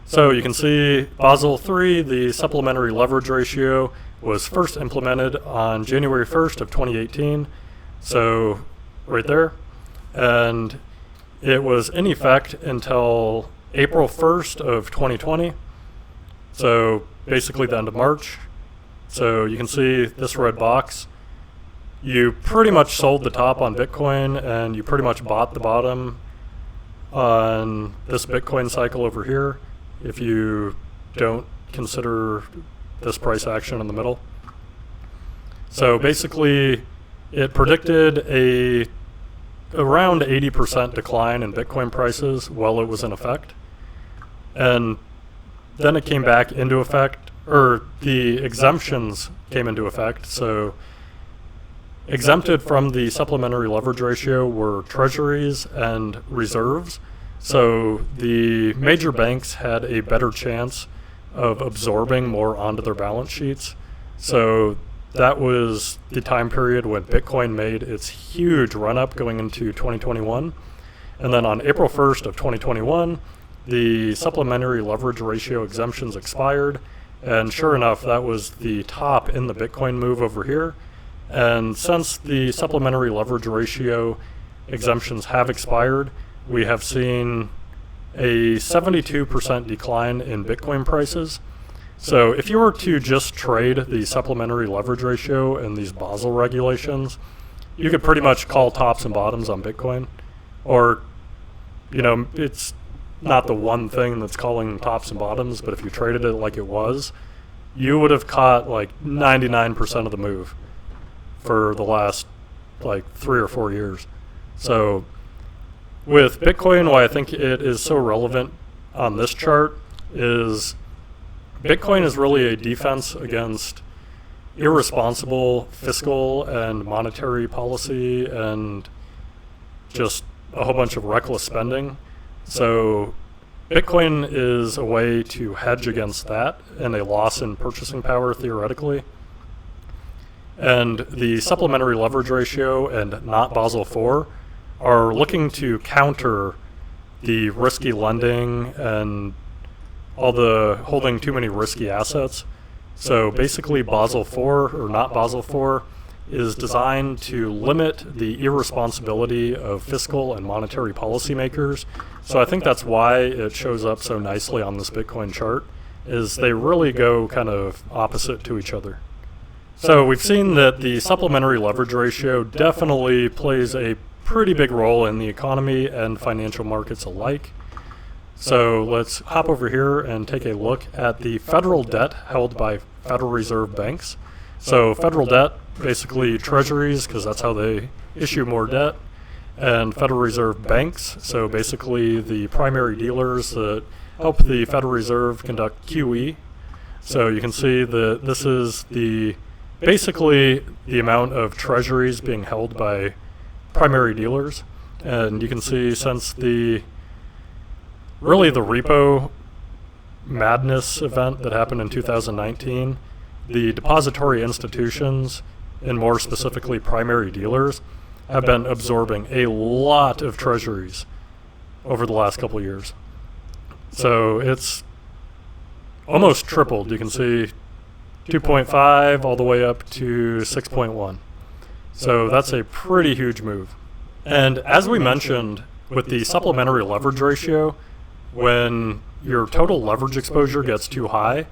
So you can see Basel 3, the supplementary leverage ratio, was first implemented on January 1st of 2018. So right there. And it was in effect until April 1st of 2020. So basically the end of March. So you can see this red box. You pretty much sold the top on Bitcoin and you pretty much bought the bottom on this Bitcoin cycle over here if you don't consider this price action in the middle. So basically it predicted around 80% decline in Bitcoin prices while it was in effect. And then it came back into effect, or the exemptions came into effect. So exempted from the supplementary leverage ratio were treasuries and reserves. So the major banks had a better chance of absorbing more onto their balance sheets. So that was the time period when Bitcoin made its huge run-up going into 2021. And then on April 1st of 2021, the supplementary leverage ratio exemptions expired. And sure enough, that was the top in the Bitcoin move over here. And since the supplementary leverage ratio exemptions have expired, we have seen a 72% decline in Bitcoin prices. So if you were to just trade the supplementary leverage ratio and these Basel regulations, you could pretty much call tops and bottoms on Bitcoin. Or, you know, it's not the one thing that's calling tops and bottoms, but if you traded it like it was, you would have caught like 99% of the move for the last like 3 or 4 years. So with Bitcoin, why I think it is so relevant on this chart is Bitcoin is really a defense against irresponsible fiscal and monetary policy and just a whole bunch of reckless spending. So Bitcoin is a way to hedge against that and a loss in purchasing power theoretically. And the supplementary leverage ratio and not Basel 4 are looking to counter the risky lending and all the holding too many risky assets. So basically Basel 4 or not Basel 4 is designed to limit the irresponsibility of fiscal and monetary policymakers. So I think that's why it shows up so nicely on this Bitcoin chart, is they really go kind of opposite to each other. So we've seen that the supplementary leverage ratio definitely plays a pretty big role in the economy and financial markets alike. So let's hop over here and take a look at the federal debt held by Federal Reserve banks. So federal debt basically treasuries, because that's how they issue more debt, and Federal Reserve banks, so basically the primary dealers that help the Federal Reserve conduct QE. So you can see that this is basically the amount of treasuries being held by primary dealers. And you can see since the repo madness event that happened in 2019, the depository institutions, and more specifically primary dealers, have been absorbing a lot of treasuries over the last couple of years. So it's almost tripled. You can see 2.5 all the way up to 6.1. So that's a pretty huge move. And as we mentioned, with the supplementary leverage ratio, when your total leverage exposure gets too high,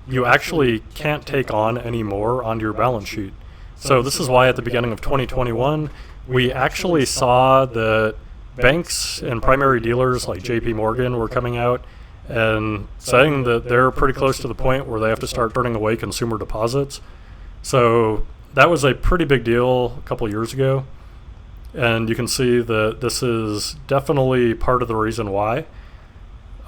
you actually can't take on any more onto your balance sheet. So this is why at the beginning of 2021, we actually saw that banks and primary dealers like JP Morgan were coming out and saying that they're pretty close to the point where they have to start turning away consumer deposits. So that was a pretty big deal a couple of years ago. And you can see that this is definitely part of the reason why.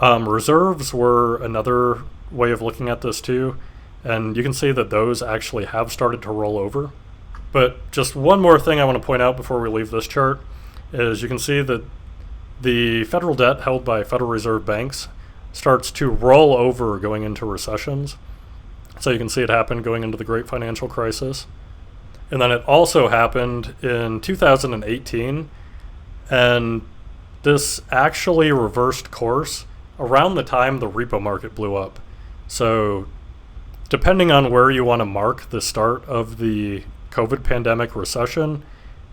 Reserves were another way of looking at this too. And you can see that those actually have started to roll over. But just one more thing I want to point out before we leave this chart is you can see that the federal debt held by Federal Reserve banks starts to roll over going into recessions. So you can see it happen going into the Great Financial Crisis. And then it also happened in 2018, and this actually reversed course around the time the repo market blew up. So depending on where you want to mark the start of the COVID pandemic recession,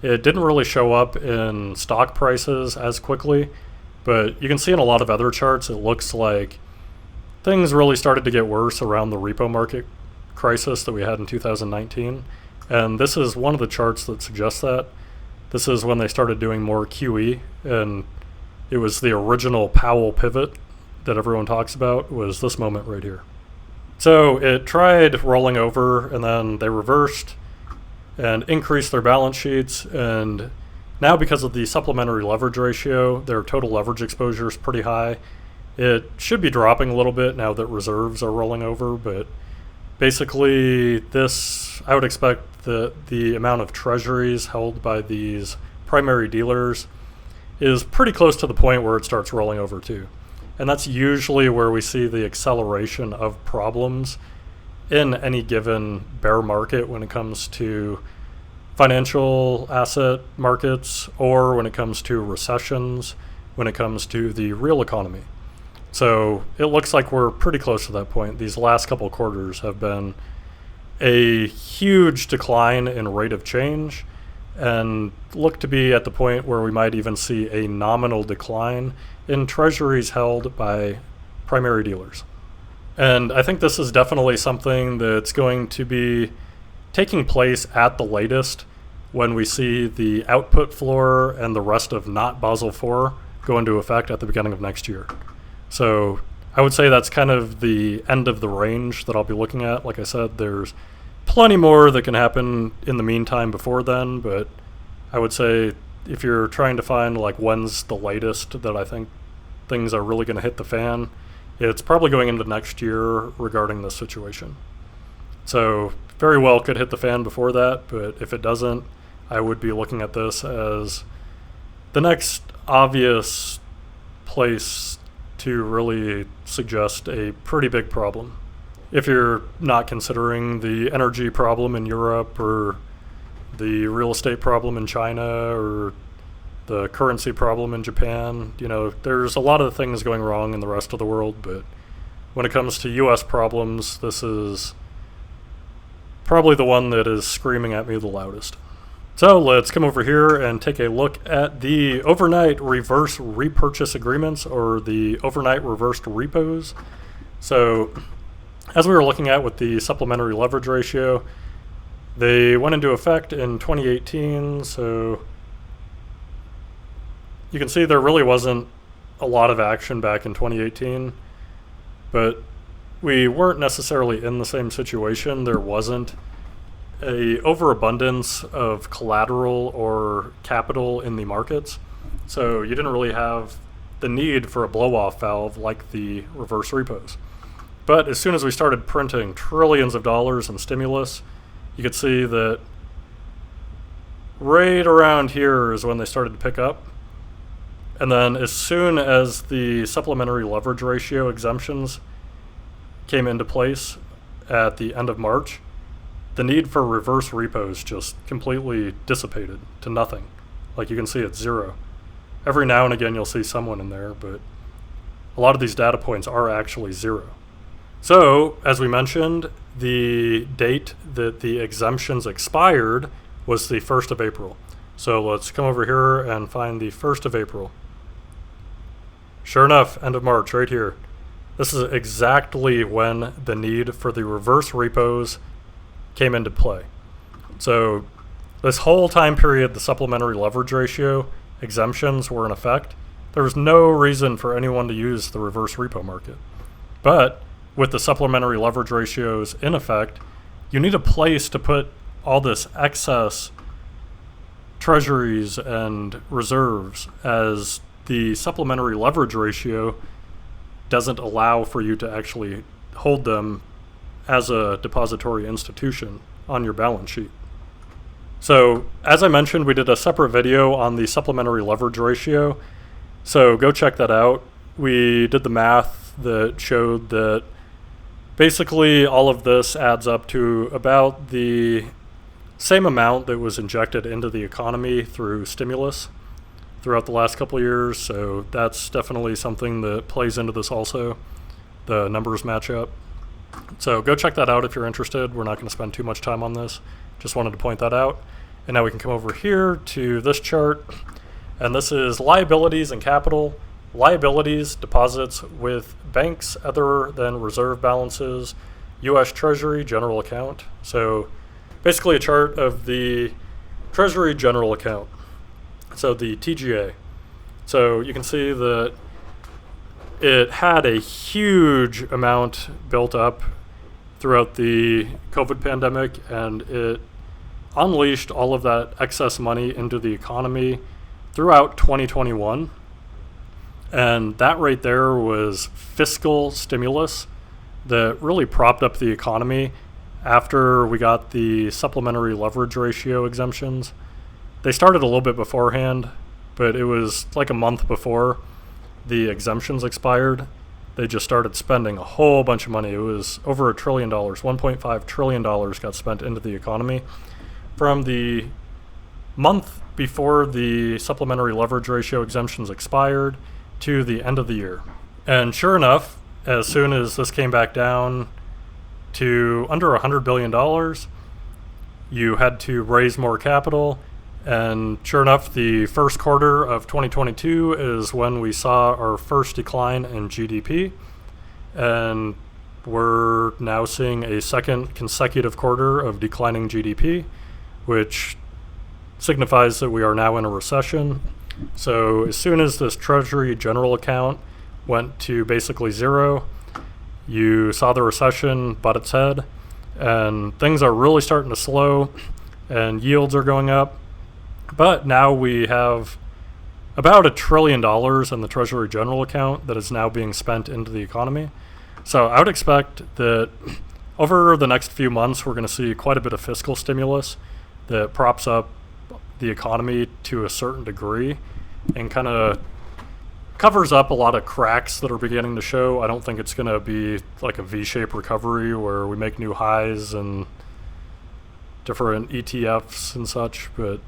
it didn't really show up in stock prices as quickly, but you can see in a lot of other charts, it looks like things really started to get worse around the repo market crisis that we had in 2019. And this is one of the charts that suggests that. This is when they started doing more QE, and it was the original Powell pivot that everyone talks about, was this moment right here. So it tried rolling over, and then they reversed and increased their balance sheets, and now because of the supplementary leverage ratio, their total leverage exposure is pretty high. It should be dropping a little bit now that reserves are rolling over, but basically this, I would expect that the amount of treasuries held by these primary dealers is pretty close to the point where it starts rolling over too. And that's usually where we see the acceleration of problems in any given bear market when it comes to financial asset markets, or when it comes to recessions, when it comes to the real economy. So it looks like we're pretty close to that point. These last couple quarters have been a huge decline in rate of change, and look to be at the point where we might even see a nominal decline in treasuries held by primary dealers. And I think this is definitely something that's going to be taking place at the latest when we see the output floor and the rest of not Basel 4 go into effect at the beginning of next year. So I would say that's kind of the end of the range that I'll be looking at. Like I said, there's plenty more that can happen in the meantime before then, but I would say if you're trying to find like when's the latest that I think things are really going to hit the fan, it's probably going into next year regarding this situation. So very well could hit the fan before that, but if it doesn't, I would be looking at this as the next obvious place to really suggest a pretty big problem. If you're not considering the energy problem in Europe, or the real estate problem in China, or the currency problem in Japan, there's a lot of things going wrong in the rest of the world, but when it comes to US problems, this is probably the one that is screaming at me the loudest. So let's come over here and take a look at the overnight reverse repurchase agreements, or the overnight reversed repos. So as we were looking at with the supplementary leverage ratio, they went into effect in 2018. So you can see there really wasn't a lot of action back in 2018, but we weren't necessarily in the same situation. There wasn't a overabundance of collateral or capital in the markets. So you didn't really have the need for a blow-off valve like the reverse repos. But as soon as we started printing trillions of dollars in stimulus, you could see that right around here is when they started to pick up. And then as soon as the supplementary leverage ratio exemptions came into place at the end of March, the need for reverse repos just completely dissipated to nothing. Like you can see it's zero. Every now and again you'll see someone in there, but a lot of these data points are actually zero. So, as we mentioned, the date that the exemptions expired was the 1st of April. So let's come over here and find the 1st of April. Sure enough, end of March, right here. This is exactly when the need for the reverse repos came into play. So this whole time period, the supplementary leverage ratio exemptions were in effect. There was no reason for anyone to use the reverse repo market. But with the supplementary leverage ratios in effect, you need a place to put all this excess treasuries and reserves, as the supplementary leverage ratio doesn't allow for you to actually hold them as a depository institution on your balance sheet. So as I mentioned, we did a separate video on the supplementary leverage ratio. So go check that out. We did the math that showed that basically all of this adds up to about the same amount that was injected into the economy through stimulus throughout the last couple of years. So that's definitely something that plays into this also. The numbers match up. So go check that out if you're interested. We're not going to spend too much time on this. Just wanted to point that out. And now we can come over here to this chart. And this is liabilities and capital. Liabilities, deposits with banks other than reserve balances, U.S. Treasury general account. So basically a chart of the Treasury general account. So the TGA. So you can see that it had a huge amount built up throughout the COVID pandemic, and it unleashed all of that excess money into the economy throughout 2021. And that right there was fiscal stimulus that really propped up the economy after we got the supplementary leverage ratio exemptions. They started a little bit beforehand, but it was like a month before the exemptions expired. They just started spending a whole bunch of money. It was over $1 trillion, $1.5 trillion got spent into the economy from the month before the supplementary leverage ratio exemptions expired to the end of the year. And sure enough, as soon as this came back down to under $100 billion, you had to raise more capital. And sure enough, the first quarter of 2022 is when we saw our first decline in GDP. And we're now seeing a second consecutive quarter of declining GDP, which signifies that we are now in a recession. So as soon as this Treasury general account went to basically zero, you saw the recession butt its head, and things are really starting to slow, and yields are going up. But now we have about $1 trillion in the Treasury general account that is now being spent into the economy. So I would expect that over the next few months, we're going to see quite a bit of fiscal stimulus that props up the economy to a certain degree and kind of covers up a lot of cracks that are beginning to show. I don't think it's going to be like a V-shaped recovery where we make new highs and different ETFs and such, but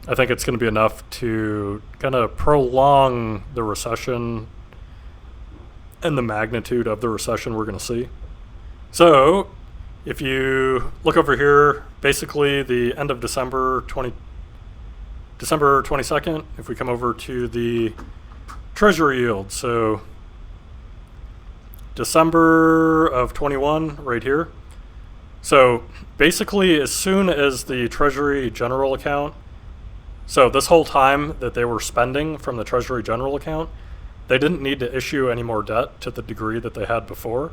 I think it's going to be enough to kind of prolong the recession and the magnitude of the recession we're going to see. So if you look over here, basically the end of December 22nd, if we come over to the Treasury yield, so December of 21 right here. So basically as soon as the Treasury general account, so this whole time that they were spending from the Treasury general account, they didn't need to issue any more debt to the degree that they had before.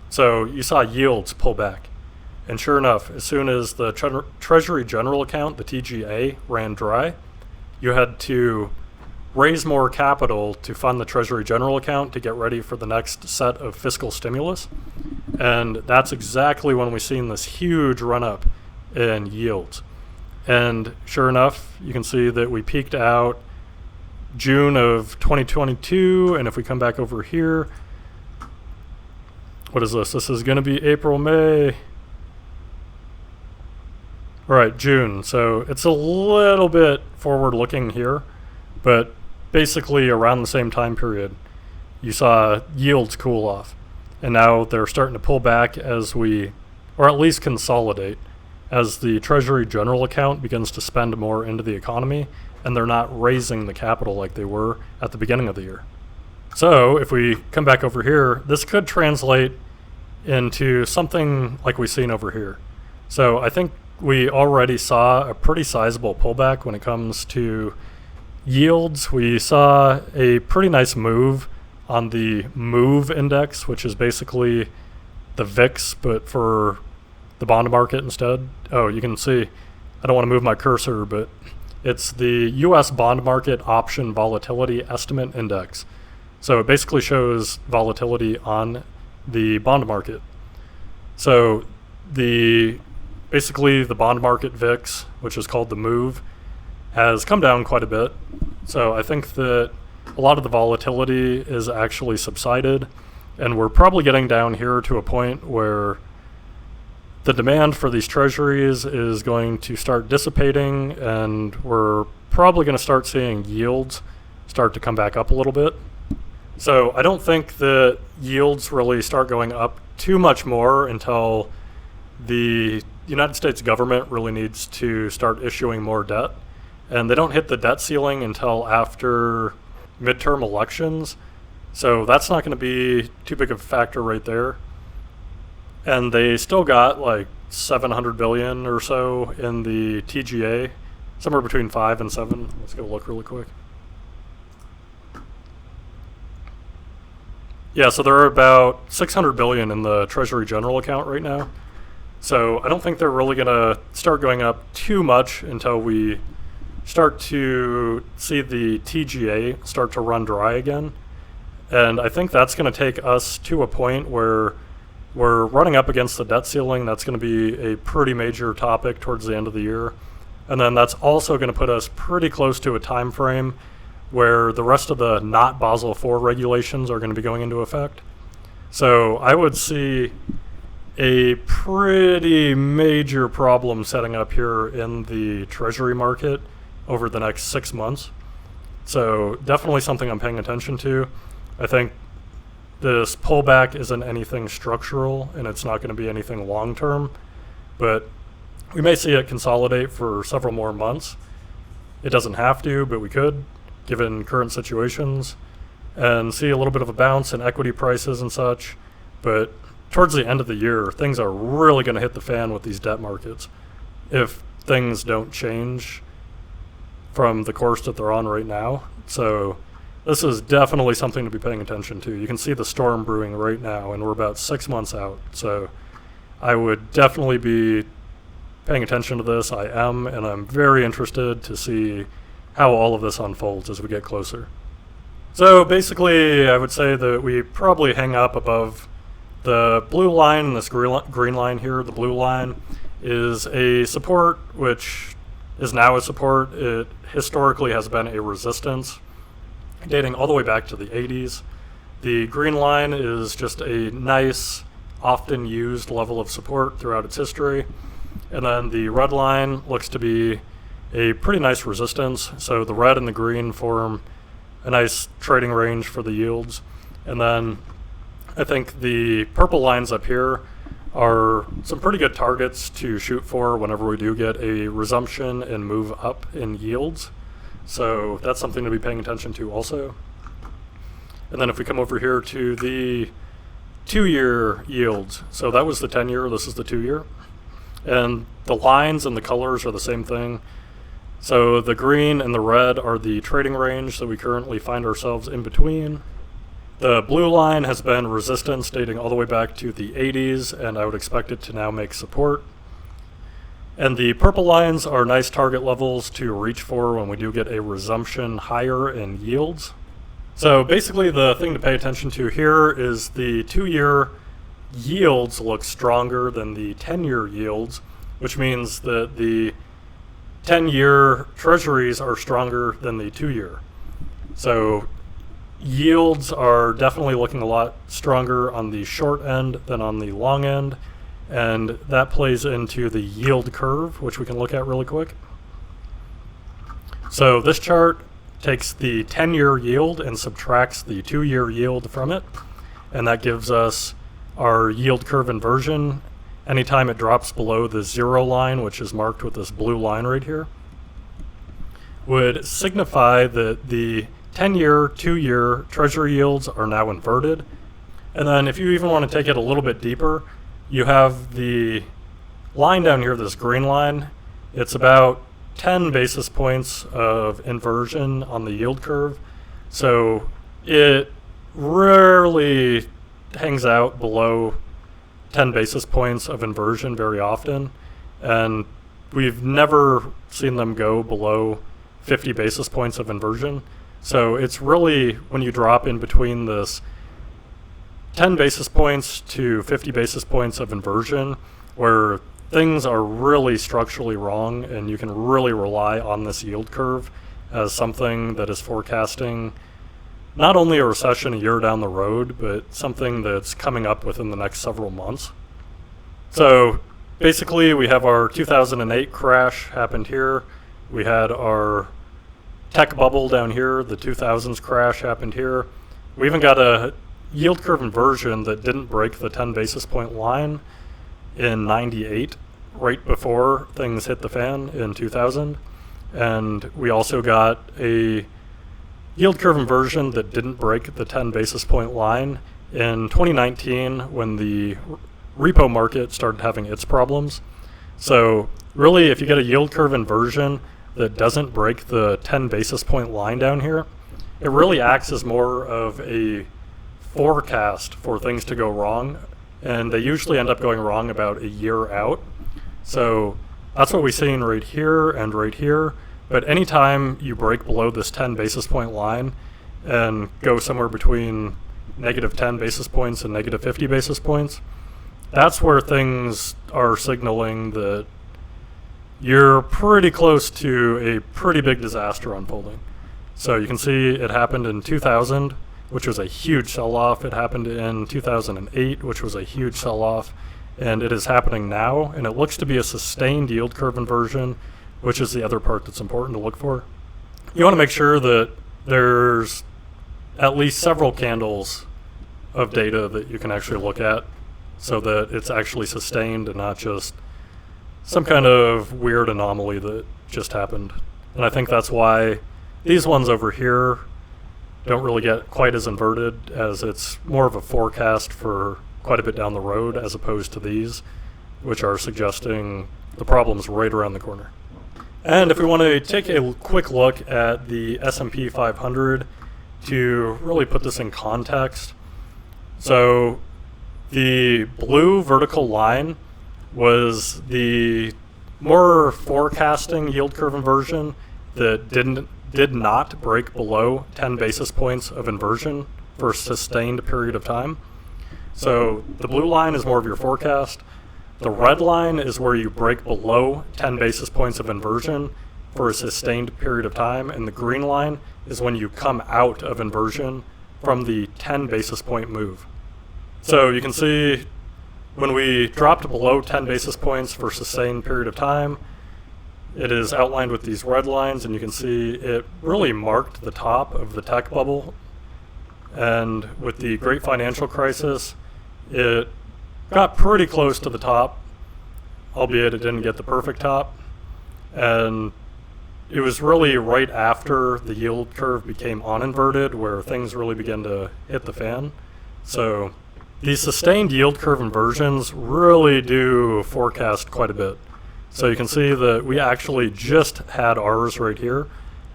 So you saw yields pull back. And sure enough, as soon as the Treasury General Account, the TGA, ran dry, you had to raise more capital to fund the Treasury General Account to get ready for the next set of fiscal stimulus. And that's exactly when we've seen this huge run up in yields. And sure enough, you can see that we peaked out June of 2022. And if we come back over here, what is this? This is going to be April, May. All right, June. So it's a little bit forward looking here, but basically around the same time period, you saw yields cool off. And now they're starting to pull back as we, or at least consolidate, as the Treasury General Account begins to spend more into the economy, and they're not raising the capital like they were at the beginning of the year. So if we come back over here, this could translate into something like we've seen over here. So I think we already saw a pretty sizable pullback when it comes to yields. We saw a pretty nice move on the MOVE index, which is basically the VIX, but for the bond market instead. Oh, you can see, I don't want to move my cursor, but it's the US bond market option volatility estimate index. So it basically shows volatility on the bond market. So basically the bond market VIX, which is called the MOVE, has come down quite a bit. So I think that a lot of the volatility is actually subsided, and we're probably getting down here to a point where the demand for these treasuries is going to start dissipating, and we're probably going to start seeing yields start to come back up a little bit. So I don't think that yields really start going up too much more until the United States government really needs to start issuing more debt. And they don't hit the debt ceiling until after midterm elections. So that's not going to be too big of a factor right there. And they still got like 700 billion or so in the TGA, somewhere between 5 and 7. Let's go look really quick. Yeah, so there are about 600 billion in the Treasury General account right now. So I don't think they're really going to start going up too much until we start to see the TGA start to run dry again. And I think that's going to take us to a point where we're running up against the debt ceiling. That's going to be a pretty major topic towards the end of the year. And then that's also going to put us pretty close to a time frame where the rest of the not Basel 4 regulations are going to be going into effect. So I would see a pretty major problem setting up here in the Treasury market over the next 6 months. So definitely something I'm paying attention to. I think this pullback isn't anything structural, and it's not going to be anything long-term, but we may see it consolidate for several more months. It doesn't have to, but we could, given current situations, and see a little bit of a bounce in equity prices and such. But towards the end of the year, things are really going to hit the fan with these debt markets if things don't change from the course that they're on right now. So this is definitely something to be paying attention to. You can see the storm brewing right now, and we're about 6 months out. So I would definitely be paying attention to this. I am, and I'm very interested to see how all of this unfolds as we get closer. So basically, I would say that we probably hang up above the blue line and this green line here. The blue line is a support, which is now a support. It historically has been a resistance dating all the way back to the 80s. The green line is just a nice, often used level of support throughout its history. And then the red line looks to be a pretty nice resistance. So the red and the green form a nice trading range for the yields. And then I think the purple lines up here are some pretty good targets to shoot for whenever we do get a resumption and move up in yields. So that's something to be paying attention to also. And then if we come over here to the 2-year yields, so that was the 10-year, this is the 2-year. And the lines and the colors are the same thing. So the green and the red are the trading range that we currently find ourselves in between. The blue line has been resistance dating all the way back to the 80s, and I would expect it to now make support. And the purple lines are nice target levels to reach for when we do get a resumption higher in yields. So basically the thing to pay attention to here is the 2-year yields look stronger than the 10-year yields, which means that the 10-year treasuries are stronger than the 2-year. So yields are definitely looking a lot stronger on the short end than on the long end, and that plays into the yield curve, which we can look at really quick. So this chart takes the 10-year yield and subtracts the 2-year yield from it, and that gives us our yield curve inversion anytime it drops below the 0 line, which is marked with this blue line right here, would signify that the 10-year, 2-year treasury yields are now inverted. And then if you even want to take it a little bit deeper, you have the line down here, this green line. It's about 10 basis points of inversion on the yield curve. So it rarely hangs out below 10 basis points of inversion very often. And we've never seen them go below 50 basis points of inversion. So it's really when you drop in between this 10 basis points to 50 basis points of inversion where things are really structurally wrong, and you can really rely on this yield curve as something that is forecasting not only a recession a year down the road, but something that's coming up within the next several months. So basically we have our 2008 crash happened here. We had our tech bubble down here, the 2000s crash happened here. We even got a yield curve inversion that didn't break the 10 basis point line in 98, right before things hit the fan in 2000. And we also got a yield curve inversion that didn't break the 10 basis point line in 2019 when the repo market started having its problems. So really, if you get a yield curve inversion that doesn't break the 10 basis point line down here, it really acts as more of a forecast for things to go wrong, and they usually end up going wrong about a year out. So that's what we're seeing right here and right here. But anytime you break below this 10 basis point line and go somewhere between negative 10 basis points and negative 50 basis points, that's where things are signaling that you're pretty close to a pretty big disaster unfolding. So you can see it happened in 2000, which was a huge sell-off. It happened in 2008, which was a huge sell-off. And it is happening now, and it looks to be a sustained yield curve inversion, which is the other part that's important to look for. You want to make sure that there's at least several candles of data that you can actually look at so that it's actually sustained and not just some kind of weird anomaly that just happened. And I think that's why these ones over here don't really get quite as inverted, as it's more of a forecast for quite a bit down the road, as opposed to these, which are suggesting the problem's right around the corner. And if we want to take a quick look at the S&P 500 to really put this in context. So the blue vertical line was the more forecasting yield curve inversion that did not break below 10 basis points of inversion for a sustained period of time. So the blue line is more of your forecast. The red line is where you break below 10 basis points of inversion for a sustained period of time, and the green line is when you come out of inversion from the 10 basis point move. So you can see when we dropped below 10 basis points for a sustained period of time, it is outlined with these red lines, and you can see it really marked the top of the tech bubble. And with the great financial crisis, it got pretty close to the top, albeit it didn't get the perfect top. And it was really right after the yield curve became uninverted where things really began to hit the fan. So these sustained yield curve inversions really do forecast quite a bit. So you can see that we actually just had ours right here,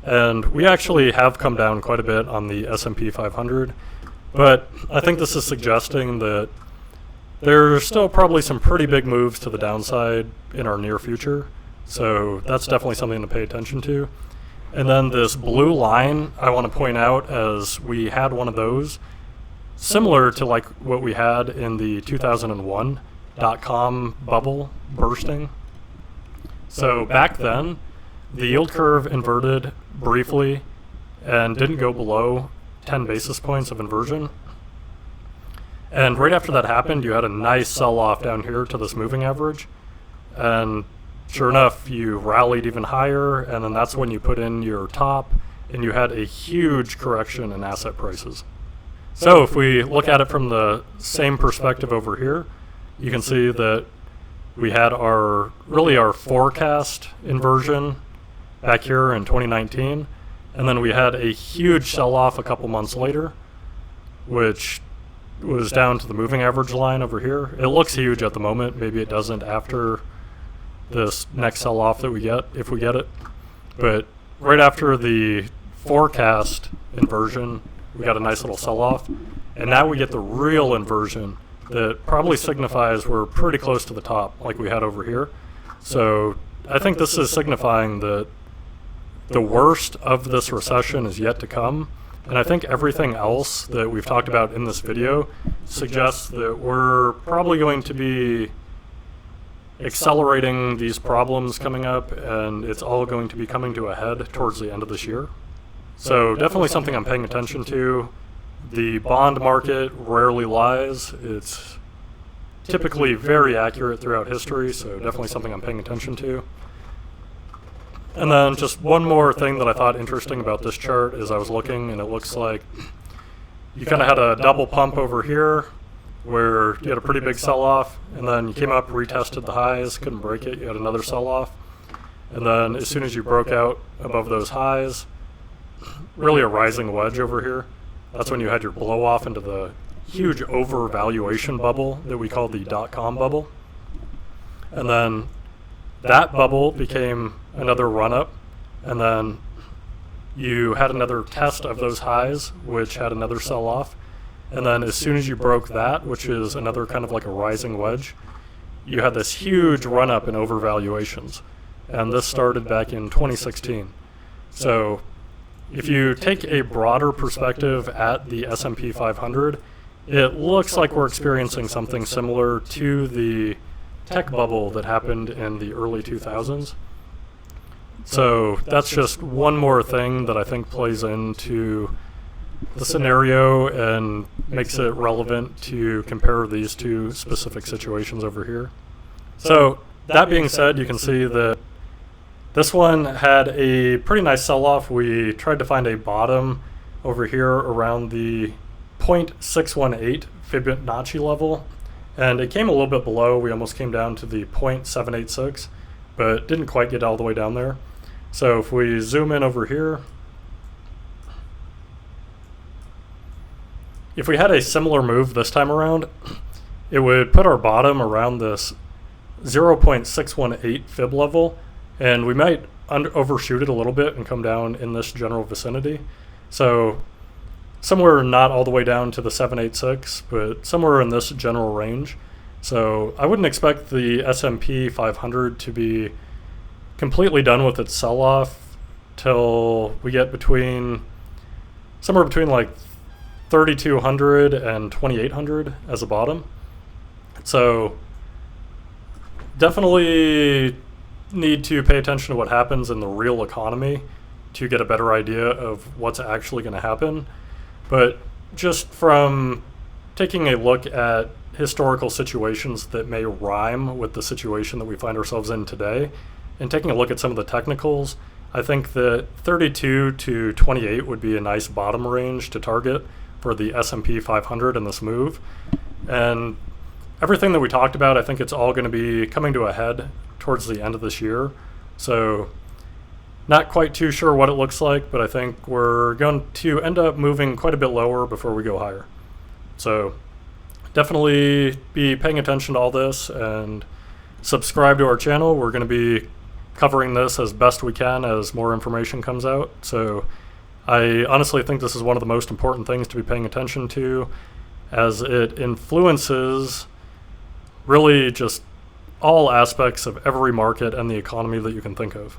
and we actually have come down quite a bit on the S&P 500. But I think this is suggesting that there's still probably some pretty big moves to the downside in our near future. So that's definitely something to pay attention to. And then this blue line, I want to point out as we had one of those, similar to like what we had in the 2001 dot-com bubble bursting. So back then, the yield curve inverted briefly and didn't go below 10 basis points of inversion. And right after that happened, you had a nice sell-off down here to this moving average. And sure enough, you rallied even higher, and then that's when you put in your top, and you had a huge correction in asset prices. So if we look at it from the same perspective over here, you can see that we had our forecast inversion back here in 2019, and then we had a huge sell-off a couple months later, which was down to the moving average line over here. It looks huge at the moment. Maybe it doesn't after this next sell-off that we get, if we get it. But right after the forecast inversion, we got a nice little sell-off. And now we get the real inversion that probably signifies we're pretty close to the top, like we had over here. So I think this is signifying that the worst of this recession is yet to come. And I think everything else that we've talked about in this video suggests that we're probably going to be accelerating these problems coming up, and it's all going to be coming to a head towards the end of this year. So definitely something I'm paying attention to. The bond market rarely lies. It's typically very accurate throughout history, so definitely something I'm paying attention to. And then just one more thing that I thought interesting about this chart is I was looking, and it looks like you kind of had a double pump over here where you had a pretty big sell-off, and then you came up, retested the highs, couldn't break it, you had another sell-off. And then as soon as you broke out above those highs, really a rising wedge over here, that's when you had your blow-off into the huge overvaluation bubble that we call the dot-com bubble. And then that bubble became another run-up, and then you had another test of those highs, which had another sell-off. And then as soon as you broke that, which is another kind of like a rising wedge, you had this huge run-up in overvaluations. And this started back in 2016. So if you take a broader perspective at the S&P 500, it looks like we're experiencing something similar to the tech bubble that happened in the early 2000s. So that's just one more thing that I think plays into the scenario and makes it relevant to compare these two specific situations over here. So that being said, you can see that this one had a pretty nice sell-off. We tried to find a bottom over here around the 0.618 Fibonacci level, and it came a little bit below. We almost came down to the 0.786, but didn't quite get all the way down there. So if we zoom in over here, if we had a similar move this time around, it would put our bottom around this 0.618 fib level, and we might overshoot it a little bit and come down in this general vicinity. So somewhere not all the way down to the 786, but somewhere in this general range. So I wouldn't expect the S&P 500 to be completely done with its sell-off till we get somewhere between like 3,200 and 2,800 as a bottom. So definitely need to pay attention to what happens in the real economy to get a better idea of what's actually going to happen. But just from taking a look at historical situations that may rhyme with the situation that we find ourselves in today, and taking a look at some of the technicals, I think that 32 to 28 would be a nice bottom range to target for the S&P 500 in this move. And everything that we talked about, I think it's all going to be coming to a head towards the end of this year. So not quite too sure what it looks like, but I think we're going to end up moving quite a bit lower before we go higher. So definitely be paying attention to all this and subscribe to our channel. We're going to be covering this as best we can as more information comes out. So I honestly think this is one of the most important things to be paying attention to, as it influences really just all aspects of every market and the economy that you can think of.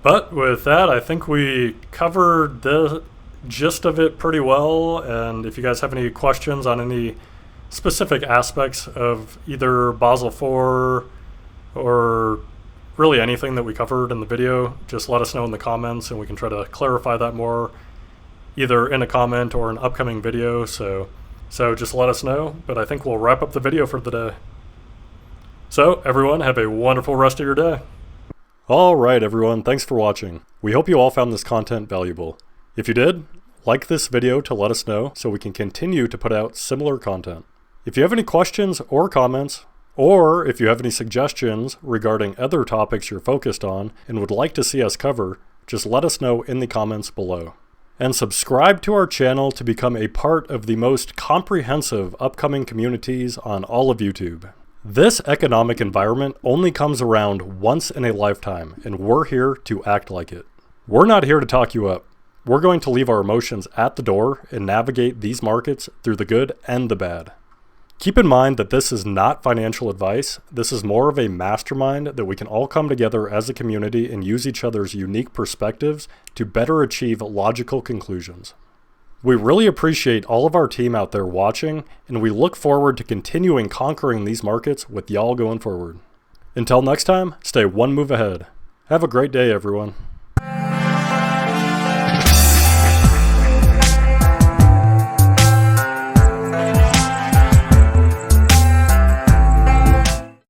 But with that, I think we covered the gist of it pretty well, and if you guys have any questions on any specific aspects of either Basel 4 or really anything that we covered in the video, just let us know in the comments and we can try to clarify that more either in a comment or an upcoming video. So just let us know, but I think we'll wrap up the video for the day. So everyone, have a wonderful rest of your day. Alright everyone, thanks for watching. We hope you all found this content valuable. If you did, like this video to let us know so we can continue to put out similar content. If you have any questions or comments, or if you have any suggestions regarding other topics you're focused on and would like to see us cover, just let us know in the comments below. And subscribe to our channel to become a part of the most comprehensive upcoming communities on all of YouTube. This economic environment only comes around once in a lifetime, and we're here to act like it. We're not here to talk you up. We're going to leave our emotions at the door and navigate these markets through the good and the bad. Keep in mind that this is not financial advice. This is more of a mastermind that we can all come together as a community and use each other's unique perspectives to better achieve logical conclusions. We really appreciate all of our team out there watching, and we look forward to continuing conquering these markets with y'all going forward. Until next time, stay one move ahead. Have a great day, everyone.